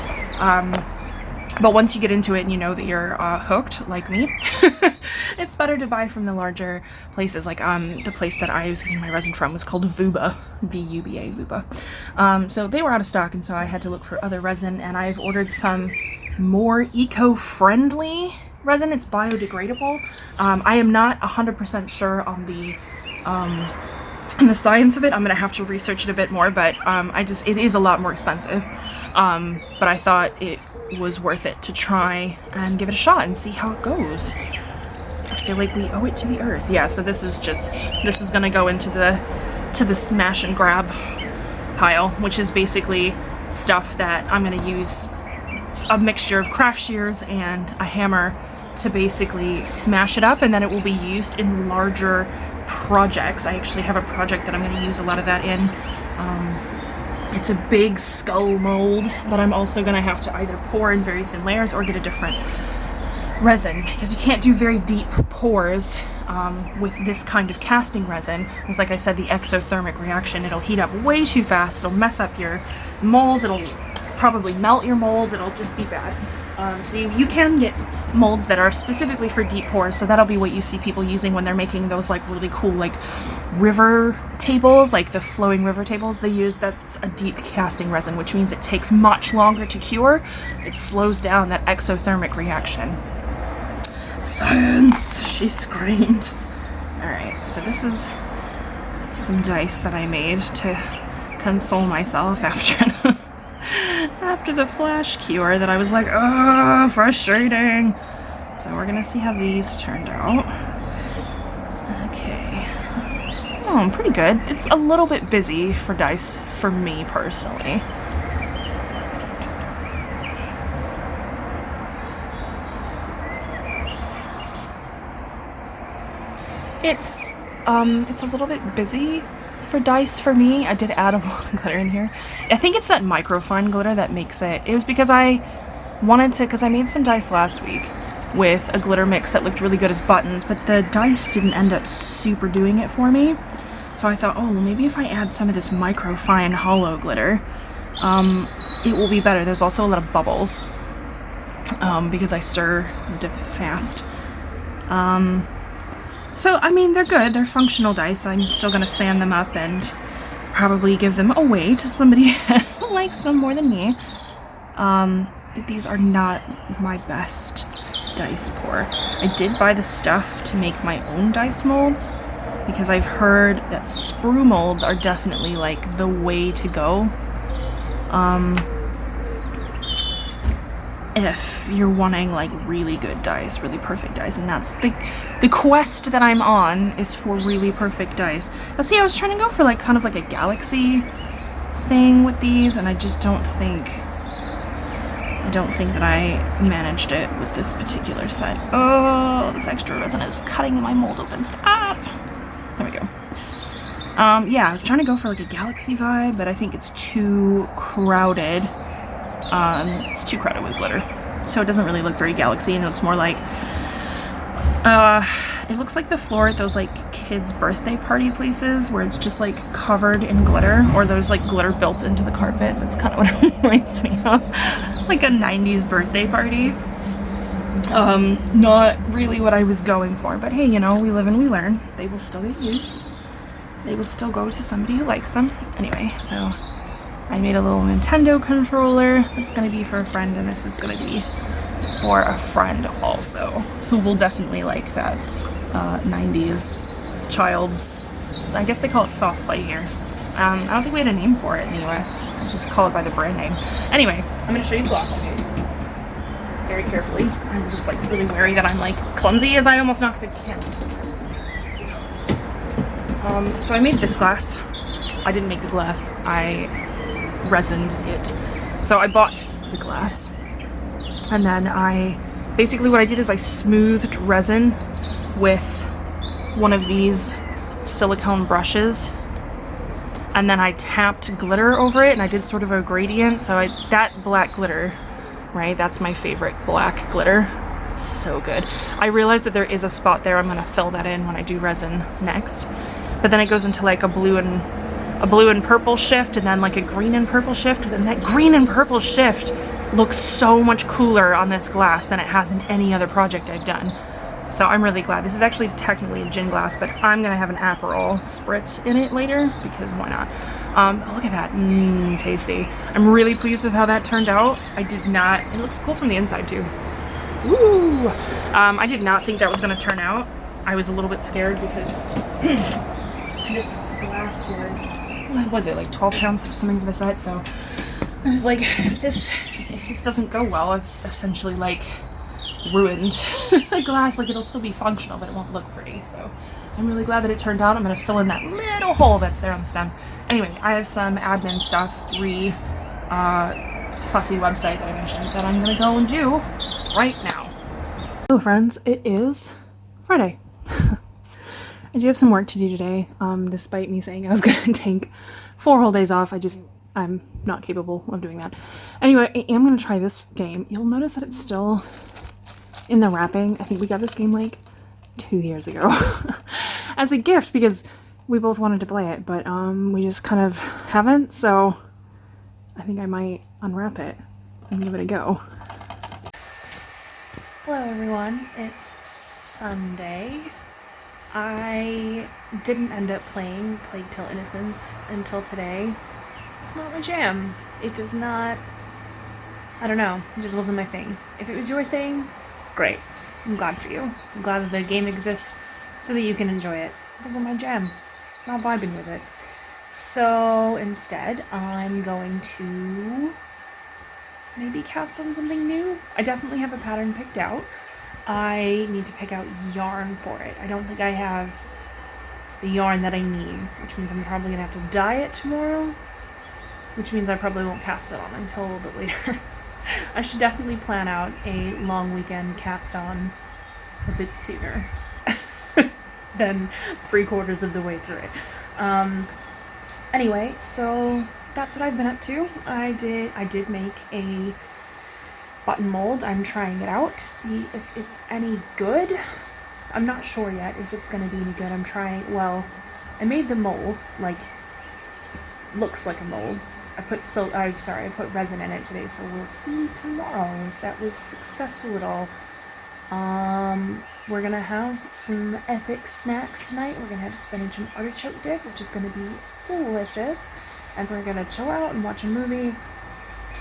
But once you get into it and you know that you're hooked, like me, it's better to buy from the larger places. Like the place that I was getting my resin from was called Vuba, V-U-B-A, Vuba. So they were out of stock, and so I had to look for other resin, and I've ordered some more eco-friendly resin. It's biodegradable. I am not 100% sure on the science of it. I'm gonna have to research it a bit more, but it is a lot more expensive. But I thought it was worth it to try and give it a shot and see how it goes. I feel like we owe it to the earth. Yeah, so this is gonna go into the smash and grab pile, which is basically stuff that I'm gonna use a mixture of craft shears and a hammer to basically smash it up, and then it will be used in larger projects. I actually have a project that I'm going to use a lot of that in. It's a big skull mold, but I'm also going to have to either pour in very thin layers or get a different resin, because you can't do very deep pours with this kind of casting resin. Because like I said, the exothermic reaction, it'll heat up way too fast, it'll mess up your molds, it'll probably melt your molds, it'll just be bad. So you can get molds that are specifically for deep pours, so that'll be what you see people using when they're making those like really cool like river tables, like the flowing river tables they use. That's a deep casting resin, which means it takes much longer to cure. It slows down that exothermic reaction. Science! She screamed. Alright, so this is some dice that I made to console myself after after the flash cure that I was like, oh, frustrating. So we're gonna see how these turned out. Okay. Oh, pretty good. It's a little bit busy for dice for me personally. It's a little bit busy for dice for me. I did add a lot of glitter in here. I think it's that microfine glitter that makes it. It was because I wanted to, because I made some dice last week with a glitter mix that looked really good as buttons, but the dice didn't end up super doing it for me. So I thought, oh, well, maybe if I add some of this microfine hollow glitter, it will be better. There's also a lot of bubbles because I stir fast. So, I mean, they're good. They're functional dice. I'm still going to sand them up and probably give them away to somebody who likes them more than me. But these are not my best dice pour. I did buy the stuff to make my own dice molds because I've heard that sprue molds are definitely, like, the way to go. If you're wanting like really good dice, really perfect dice, and that's the quest that I'm on, is for really perfect dice. Now see, I was trying to go for like kind of like a galaxy thing with these, and I just don't think that I managed it with this particular set. Oh, this extra resin is cutting my mold open. Stop! There we go. Yeah, I was trying to go for like a galaxy vibe, but I think it's too crowded. It's too crowded with glitter, so it doesn't really look very galaxy, and it's more like, it looks like the floor at those like kids' birthday party places where it's just like covered in glitter, or there's like glitter built into the carpet. That's kind of what it reminds me of, like a 90s birthday party. Not really what I was going for, but hey, you know, we live and we learn. They will still get used. They will still go to somebody who likes them. Anyway, so I made a little Nintendo controller that's going to be for a friend, and this is going to be for a friend also, who will definitely like that 90s child's, I guess they call it soft play here. I don't think we had a name for it in the US. Let's just call it by the brand name. Anyway, I'm going to show you the glass I made. Very carefully. I'm just like really wary that I'm like clumsy as I almost knocked the camera. So I made this glass. I didn't make the glass. I resined it. So I bought the glass, and then basically what I did is I smoothed resin with one of these silicone brushes, and then I tapped glitter over it, and I did sort of a gradient. So that black glitter, right, that's my favorite black glitter. It's so good. I realized that there is a spot there. I'm going to fill that in when I do resin next, but then it goes into like a blue and purple shift, and then like a green and purple shift, and that green and purple shift looks so much cooler on this glass than it has in any other project I've done. So I'm really glad. This is actually technically a gin glass, but I'm gonna have an Aperol spritz in it later, because why not? Look at that, tasty. I'm really pleased with how that turned out. It looks cool from the inside too. Woo! I did not think that was gonna turn out. I was a little bit scared because this glass was it like 12 pounds or something for the set, so I was like, if this doesn't go well, I've essentially like ruined the glass. Like, it'll still be functional, but it won't look pretty. So I'm really glad that it turned out. I'm gonna fill in that little hole that's there on the stem. Anyway, I have some admin stuff fussy website that I mentioned that I'm gonna go and do right now. Hello friends, it is Friday. I do have some work to do today, despite me saying I was going to take 4 whole days off. I'm not capable of doing that. Anyway, I am going to try this game. You'll notice that it's still in the wrapping. I think we got this game like 2 years ago as a gift because we both wanted to play it, but we just kind of haven't, so I think I might unwrap it and give it a go. Hello everyone, it's Sunday. I didn't end up playing Plague Tale Innocence until today. It's not my jam. It does not... I don't know, it just wasn't my thing. If it was your thing, great. I'm glad for you. I'm glad that the game exists so that you can enjoy it. It wasn't my jam. Not vibing with it. So instead, I'm going to maybe cast on something new. I definitely have a pattern picked out. I need to pick out yarn for it. I don't think I have the yarn that I need, which means I'm probably gonna have to dye it tomorrow, which means I probably won't cast it on until a little bit later. I should definitely plan out a long weekend cast on a bit sooner than 3/4 of the way through it. Anyway, so that's what I've been up to. I did make a button mold. I'm trying it out to see if it's any good. I'm not sure yet if it's gonna be any good. I made the mold, like, looks like a mold. I put resin in it today, so we'll see tomorrow if that was successful at all. We're gonna have some epic snacks tonight. We're gonna have spinach and artichoke dip, which is gonna be delicious. And we're gonna chill out and watch a movie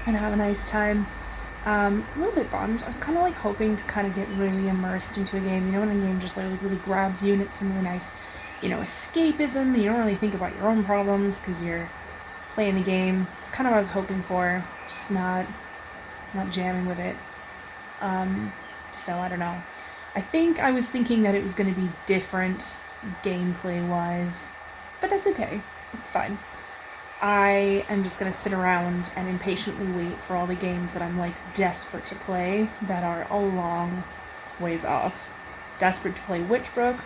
and have a nice time. A little bit bummed. I was kind of like hoping to kind of get really immersed into a game. You know, when a game just like really grabs you and it's some really nice, escapism. You don't really think about your own problems because you're playing the game. It's kind of what I was hoping for. Just not jamming with it. So I don't know. I think I was thinking that it was going to be different gameplay-wise, but that's okay. It's fine. I am just going to sit around and impatiently wait for all the games that I'm, like, desperate to play that are a long ways off. Desperate to play Witchbrook?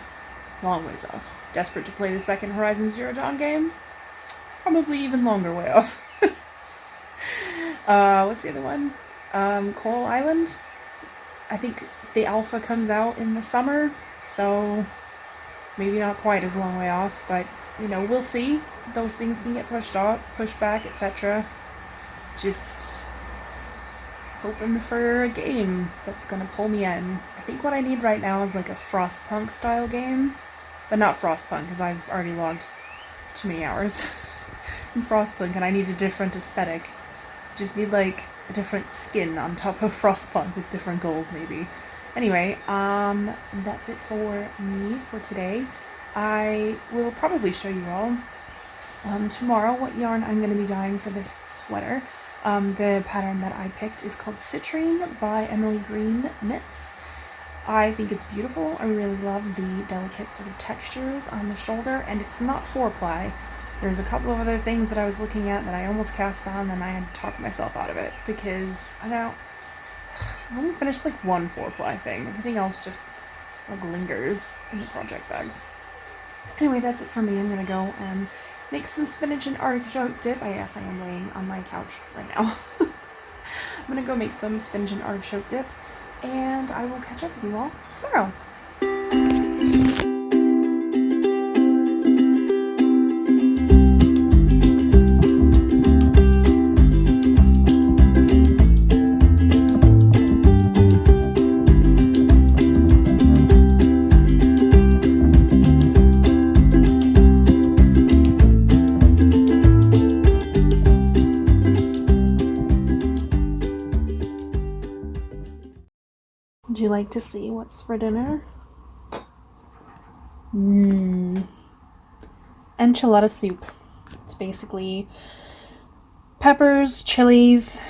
Long ways off. Desperate to play the second Horizon Zero Dawn game? Probably even longer way off. What's the other one? Coral Island? I think the alpha comes out in the summer, so maybe not quite as long way off, but we'll see. Those things can get pushed back, etc. Just hoping for a game that's gonna pull me in. I think what I need right now is like a Frostpunk style game, but not Frostpunk because I've already logged too many hours in Frostpunk and I need a different aesthetic. Just need like a different skin on top of Frostpunk with different gold maybe. Anyway, that's it for me for today. I will probably show you all tomorrow what yarn I'm going to be dyeing for this sweater. The pattern that I picked is called Citrine by Emily Green Knits. I think it's beautiful. I really love the delicate sort of textures on the shoulder, and it's not 4-ply. There's a couple of other things that I was looking at that I almost cast on, and I had to talk myself out of it because I only finished like one 4-ply thing. Everything else just like lingers in the project bags. Anyway, that's it for me. I'm gonna go and make some spinach and artichoke dip. Yes, I am laying on my couch right now. I'm gonna go make some spinach and artichoke dip, and I will catch up with you all tomorrow. Would you like to see what's for dinner? Enchilada soup. It's basically peppers, chilies,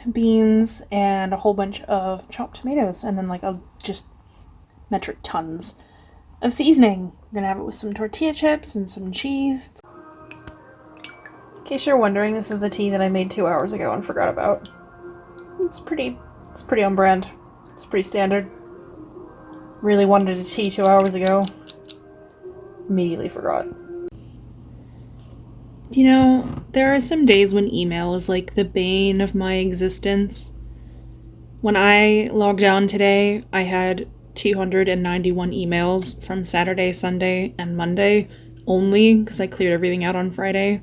beans, and a whole bunch of chopped tomatoes, and then like just metric tons of seasoning. We're gonna have it with some tortilla chips and some cheese. In case you're wondering, this is the tea that I made 2 hours ago and forgot about. It's pretty on brand. It's pretty standard. Really wanted a tea 2 hours ago. Immediately forgot. There are some days when email is like the bane of my existence. When I logged on today, I had 291 emails from Saturday, Sunday, and Monday only because I cleared everything out on Friday.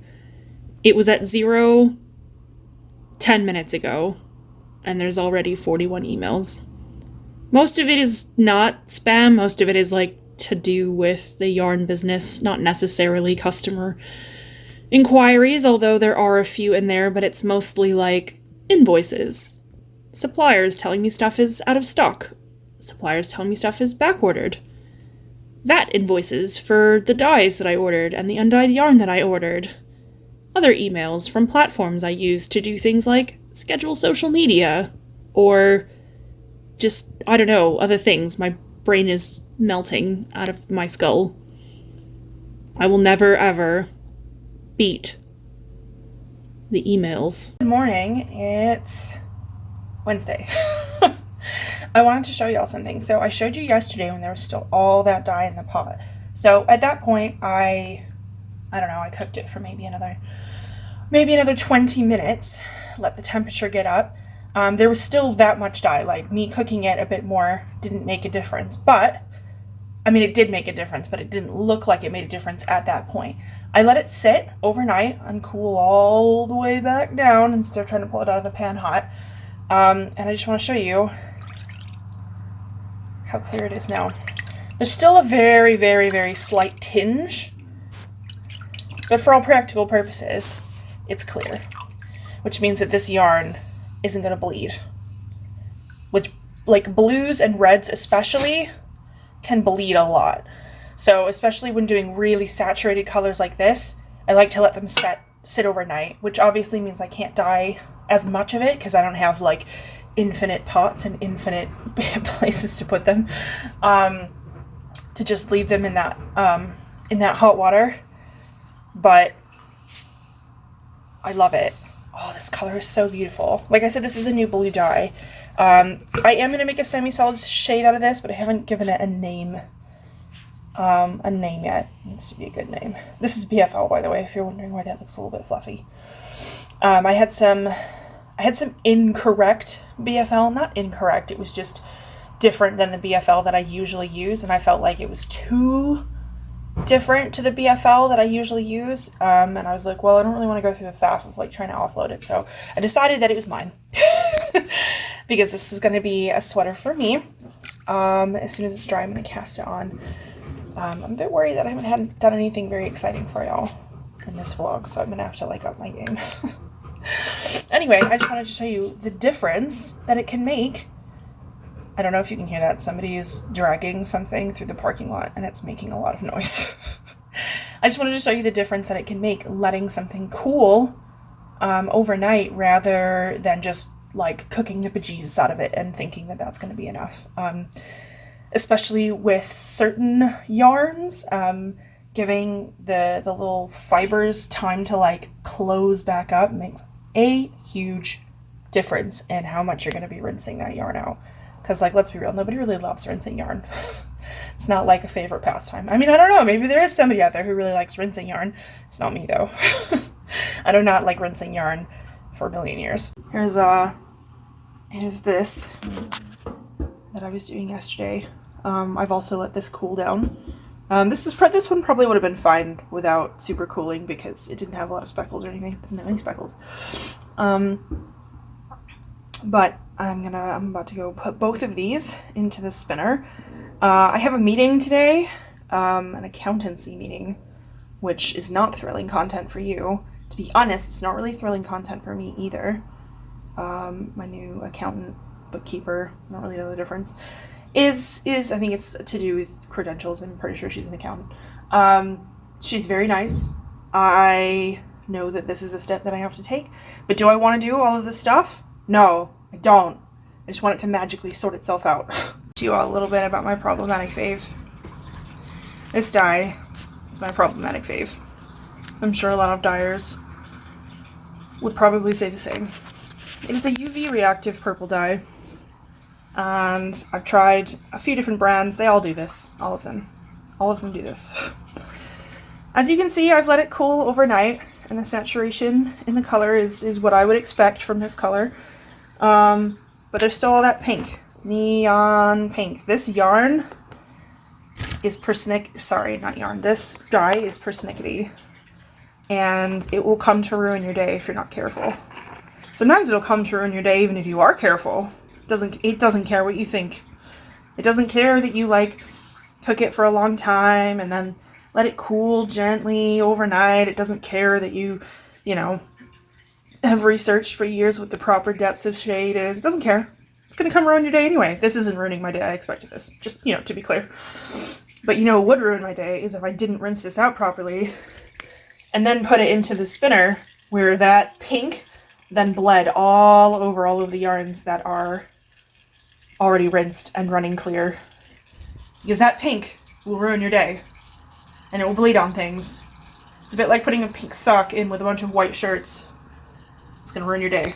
It was at 0 10 minutes ago, and there's already 41 emails. Most of it is not spam. Most of it is like to do with the yarn business, not necessarily customer inquiries, although there are a few in there, but it's mostly like invoices. Suppliers telling me stuff is out of stock. Suppliers telling me stuff is backordered. VAT invoices for the dyes that I ordered and the undyed yarn that I ordered. Other emails from platforms I use to do things like schedule social media, or just, I don't know, other things. My brain is melting out of my skull. I will never, ever beat the emails. Good morning, it's Wednesday. I wanted to show y'all something. So I showed you yesterday when there was still all that dye in the pot. So at that point, I don't know, I cooked it for maybe another 20 minutes, let the temperature get up. There was still that much dye. Like, me cooking it a bit more didn't make a difference, but I mean, it did make a difference, but it didn't look like it made a difference at that point. I let it sit overnight and cool all the way back down instead of trying to pull it out of the pan hot. And I just want to show you how clear it is now. There's still a very, very, very slight tinge, but for all practical purposes, it's clear, which means that this yarn isn't going to bleed. Which, like, blues and reds especially can bleed a lot. So especially when doing really saturated colors like this, I like to let them sit overnight, which obviously means I can't dye as much of it because I don't have like infinite pots and infinite places to put them, to just leave them in that hot water. But I love it. Oh, this color is so beautiful. Like I said, this is a new blue dye. I am going to make a semi-solid shade out of this, but I haven't given it a name. Yet. It needs to be a good name. This is BFL, by the way, if you're wondering why that looks a little bit fluffy. I had some incorrect BFL. Not incorrect, it was just different than the BFL that I usually use, and I felt like it was too different to the BFL that I usually use, and I was like, well, I don't really want to go through the faff of like trying to offload it, so I decided that it was mine. Because this is going to be a sweater for me. As soon as it's dry, I'm going to cast it on. I'm a bit worried that I haven't done anything very exciting for y'all in this vlog, so I'm going to have to like up my game. Anyway, I just wanted to show you the difference that it can make. I don't know if you can hear that. Somebody is dragging something through the parking lot and it's making a lot of noise. I just wanted to show you the difference that it can make letting something cool overnight rather than just like cooking the bejesus out of it and thinking that that's going to be enough. Especially with certain yarns, giving the little fibers time to like close back up makes a huge difference in how much you're going to be rinsing that yarn out. Because, like, let's be real, nobody really loves rinsing yarn. It's not like a favorite pastime. I mean, I don't know, maybe there is somebody out there who really likes rinsing yarn. It's not me, though. I do not like rinsing yarn for a million years. Here's this that I was doing yesterday. I've also let this cool down. This one probably would have been fine without super cooling because it didn't have a lot of speckles or anything. It doesn't have any speckles. But I'm about to go put both of these into the spinner. I have a meeting today, an accountancy meeting, which is not thrilling content for you. To be honest, it's not really thrilling content for me either. My new accountant, bookkeeper, not really know the difference, is I think it's to do with credentials. I'm pretty sure she's an accountant. She's very nice. I know that this is a step that I have to take, but do I want to do all of this stuff? No, I don't. I just want it to magically sort itself out. To you all a little bit about my problematic fave. This dye is my problematic fave. I'm sure a lot of dyers would probably say the same. It is a UV reactive purple dye, and I've tried a few different brands. They all do this. All of them do this. As you can see, I've let it cool overnight, and the saturation in the color is what I would expect from this color. But there's still all that pink. Neon pink. This yarn is this dye is persnickety. And it will come to ruin your day if you're not careful. Sometimes it'll come to ruin your day even if you are careful. It doesn't care what you think. It doesn't care that you like cook it for a long time and then let it cool gently overnight. It doesn't care that you know, have researched for years what the proper depth of shade is. It doesn't care. It's going to come ruin your day anyway. This isn't ruining my day. I expected this. Just, you know, to be clear. But you know what would ruin my day is if I didn't rinse this out properly and then put it into the spinner where that pink then bled all over all of the yarns that are already rinsed and running clear. Because that pink will ruin your day. And it will bleed on things. It's a bit like putting a pink sock in with a bunch of white shirts. It's going to ruin your day.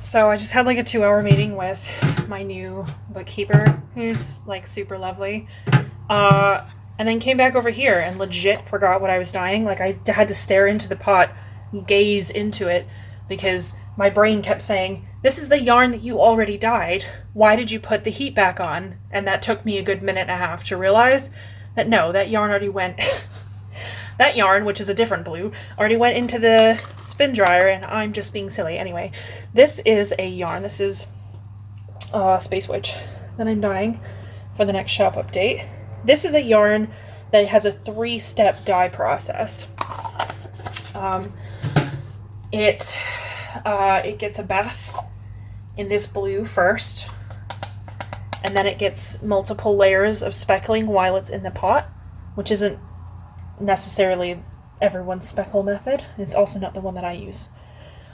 So I just had like a 2-hour meeting with my new bookkeeper, who's like super lovely. And then came back over here and legit forgot what I was dyeing. Like I had to stare into the pot, gaze into it, because my brain kept saying, this is the yarn that you already dyed. Why did you put the heat back on? And that took me a good minute and a half to realize that no, that yarn already went... That yarn, which is a different blue, already went into the spin dryer, and I'm just being silly. Anyway, this is a yarn. This is Space Witch that I'm dyeing for the next shop update. This is a yarn that has a 3-step dye process. It gets a bath in this blue first, and then it gets multiple layers of speckling while it's in the pot, which isn't necessarily everyone's speckle method. It's also not the one that I use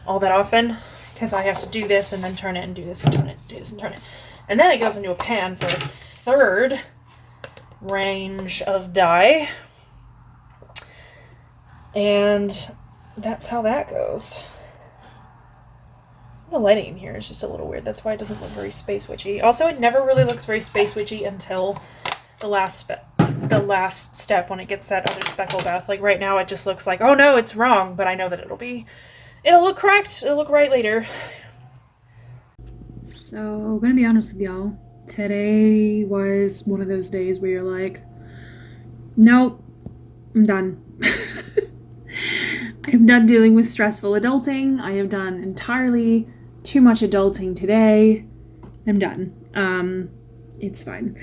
all that often, because I have to do this and then turn it and do this and turn it, do this and turn it. And then it goes into a pan for a 3rd range of dye. And that's how that goes. The lighting in here is just a little weird. That's why it doesn't look very Space Witchy. Also, it never really looks very Space Witchy until the last step when it gets that other speckle bath. Like right now it just looks like, oh no, it's wrong, but I know that it'll look correct, it'll look right later. So, I'm gonna be honest with y'all. Today was one of those days where you're like, nope, I'm done. I'm done dealing with stressful adulting. I have done entirely too much adulting today. I'm done. It's fine.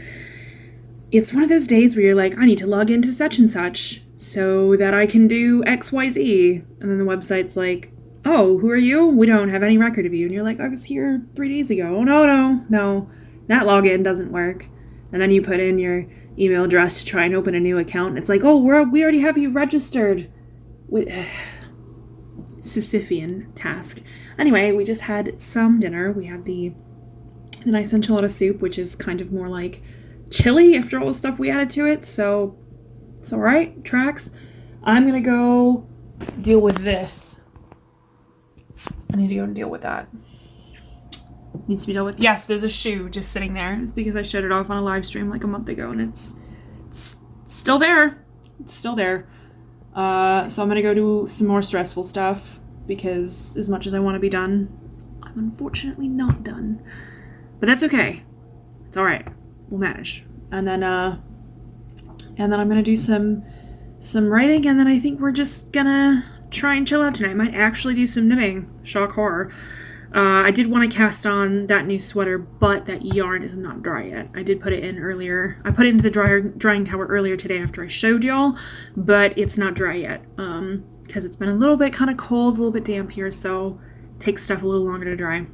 It's one of those days where you're like, I need to log into such and such so that I can do XYZ. And then the website's like, oh, who are you? We don't have any record of you. And you're like, I was here 3 days ago. Oh, no. That login doesn't work. And then you put in your email address to try and open a new account. And it's like, oh, we already have you registered. Sisyphean task. Anyway, we just had some dinner. We had the nice enchilada soup, which is kind of more like chili after all the stuff we added to it, so it's alright, tracks. I'm gonna go deal with this. I need to go and deal with that. Needs to be dealt with. Yes, there's a shoe just sitting there. It's because I showed it off on a live stream like a month ago, and it's still there. It's still there. So I'm gonna go do some more stressful stuff, because as much as I want to be done, I'm unfortunately not done. But that's okay. It's alright. We'll manage. And then I'm gonna do some writing, and then I think we're just gonna try and chill out tonight. I might actually do some knitting. Shock horror. I did want to cast on that new sweater, but that yarn is not dry yet. I did put it in earlier. I put it into the drying tower earlier today after I showed y'all, but it's not dry yet. Because it's been a little bit kind of cold, a little bit damp here, so it takes stuff a little longer to dry.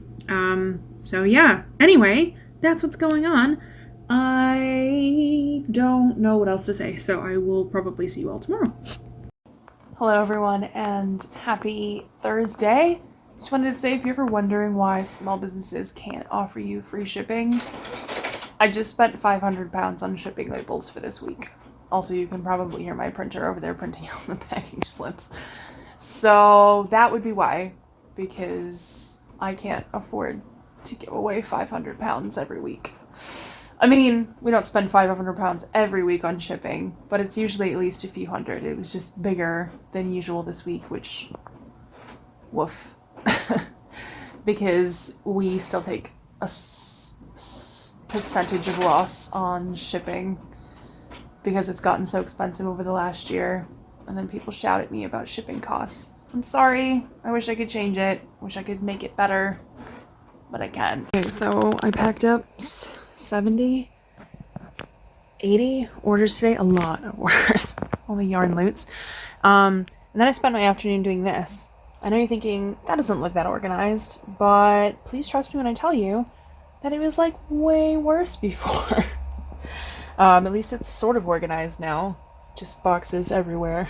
So yeah. Anyway, that's what's going on. I don't know what else to say, so I will probably see you all tomorrow. Hello everyone, and happy Thursday. Just wanted to say, if you're ever wondering why small businesses can't offer you free shipping, I just spent £500 on shipping labels for this week. Also, you can probably hear my printer over there printing on the packing slips. So that would be why, because I can't afford to give away £500 every week. I mean, we don't spend £500 every week on shipping, but it's usually at least a few hundred. It was just bigger than usual this week, which, woof. Because we still take a percentage of loss on shipping because it's gotten so expensive over the last year, and then people shout at me about shipping costs. I'm sorry. I wish I could change it. Wish I could make it better, but I can't. Okay, so I packed up 70, 80 orders today. A lot of orders. All the yarn loots. And then I spent my afternoon doing this. I know you're thinking, that doesn't look that organized, but please trust me when I tell you that it was like way worse before. At least it's sort of organized now. Just boxes everywhere.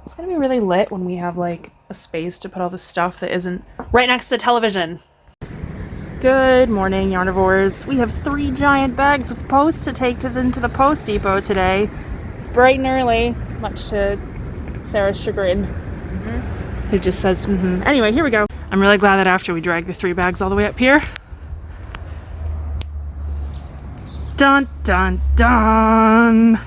It's gonna be really lit when we have like a space to put all the stuff that isn't right next to the television. Good morning, Yarnivores. We have 3 giant bags of post to take into the post depot today. It's bright and early, much to Sarah's chagrin. Who just says, Anyway, here we go. I'm really glad that after we dragged the 3 bags all the way up here. Dun, dun, dun!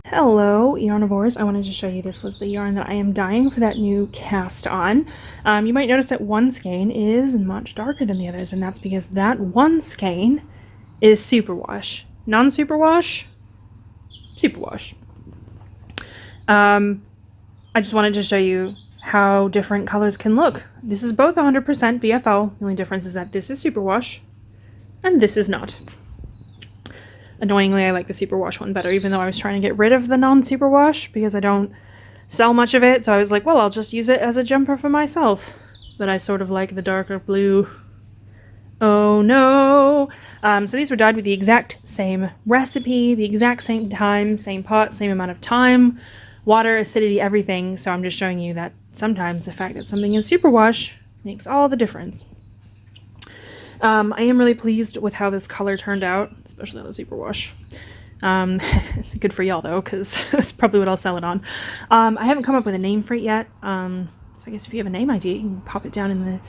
Hello, Yarnivores. I wanted to show you this was the yarn that I am dyeing for that new cast on. You might notice that one skein is much darker than the others, and that's because that one skein is superwash. Non-superwash, superwash. I just wanted to show you how different colors can look. This is both 100% BFL. The only difference is that this is superwash and this is not. Annoyingly, I like the superwash one better, even though I was trying to get rid of the non-superwash because I don't sell much of it. So I was like, well, I'll just use it as a jumper for myself. But I sort of like the darker blue. Oh no! So these were dyed with the exact same recipe, the exact same time, same pot, same amount of time, water, acidity, everything. So I'm just showing you that sometimes the fact that something is superwash makes all the difference. I am really pleased with how this color turned out, especially on the superwash. It's good for y'all though, because that's probably what I'll sell it on. I haven't come up with a name for it yet, so I guess if you have a name idea, you can pop it down in the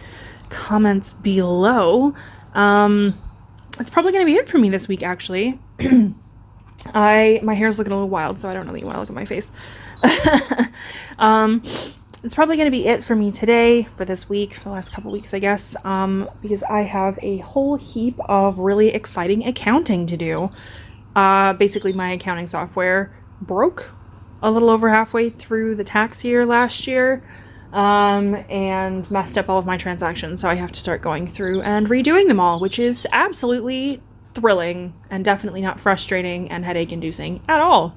comments below. It's probably going to be it for me this week, actually. My hair's looking a little wild, so I don't really want to look at my face. It's probably going to be it for me today, for this week, for the last couple weeks, I guess, because I have a whole heap of really exciting accounting to do. Basically, my accounting software broke a little over halfway through the tax year last year, and messed up all of my transactions, so I have to start going through and redoing them all, which is absolutely thrilling and definitely not frustrating and headache-inducing at all.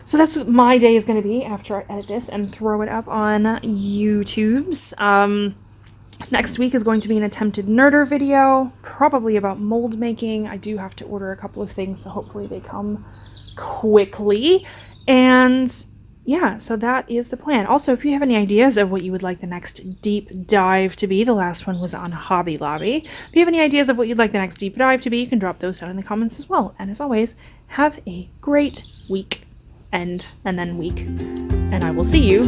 So that's what my day is going to be after I edit this and throw it up on YouTube's. Next week is going to be an attempted nerder video, probably about mold making. I do have to order a couple of things, so hopefully they come quickly. And yeah, so that is the plan. Also, if you have any ideas of what you would like the next deep dive to be, the last one was on Hobby Lobby. If you have any ideas of what you'd like the next deep dive to be, you can drop those down in the comments as well. And as always, have a great week. And then week, and I will see you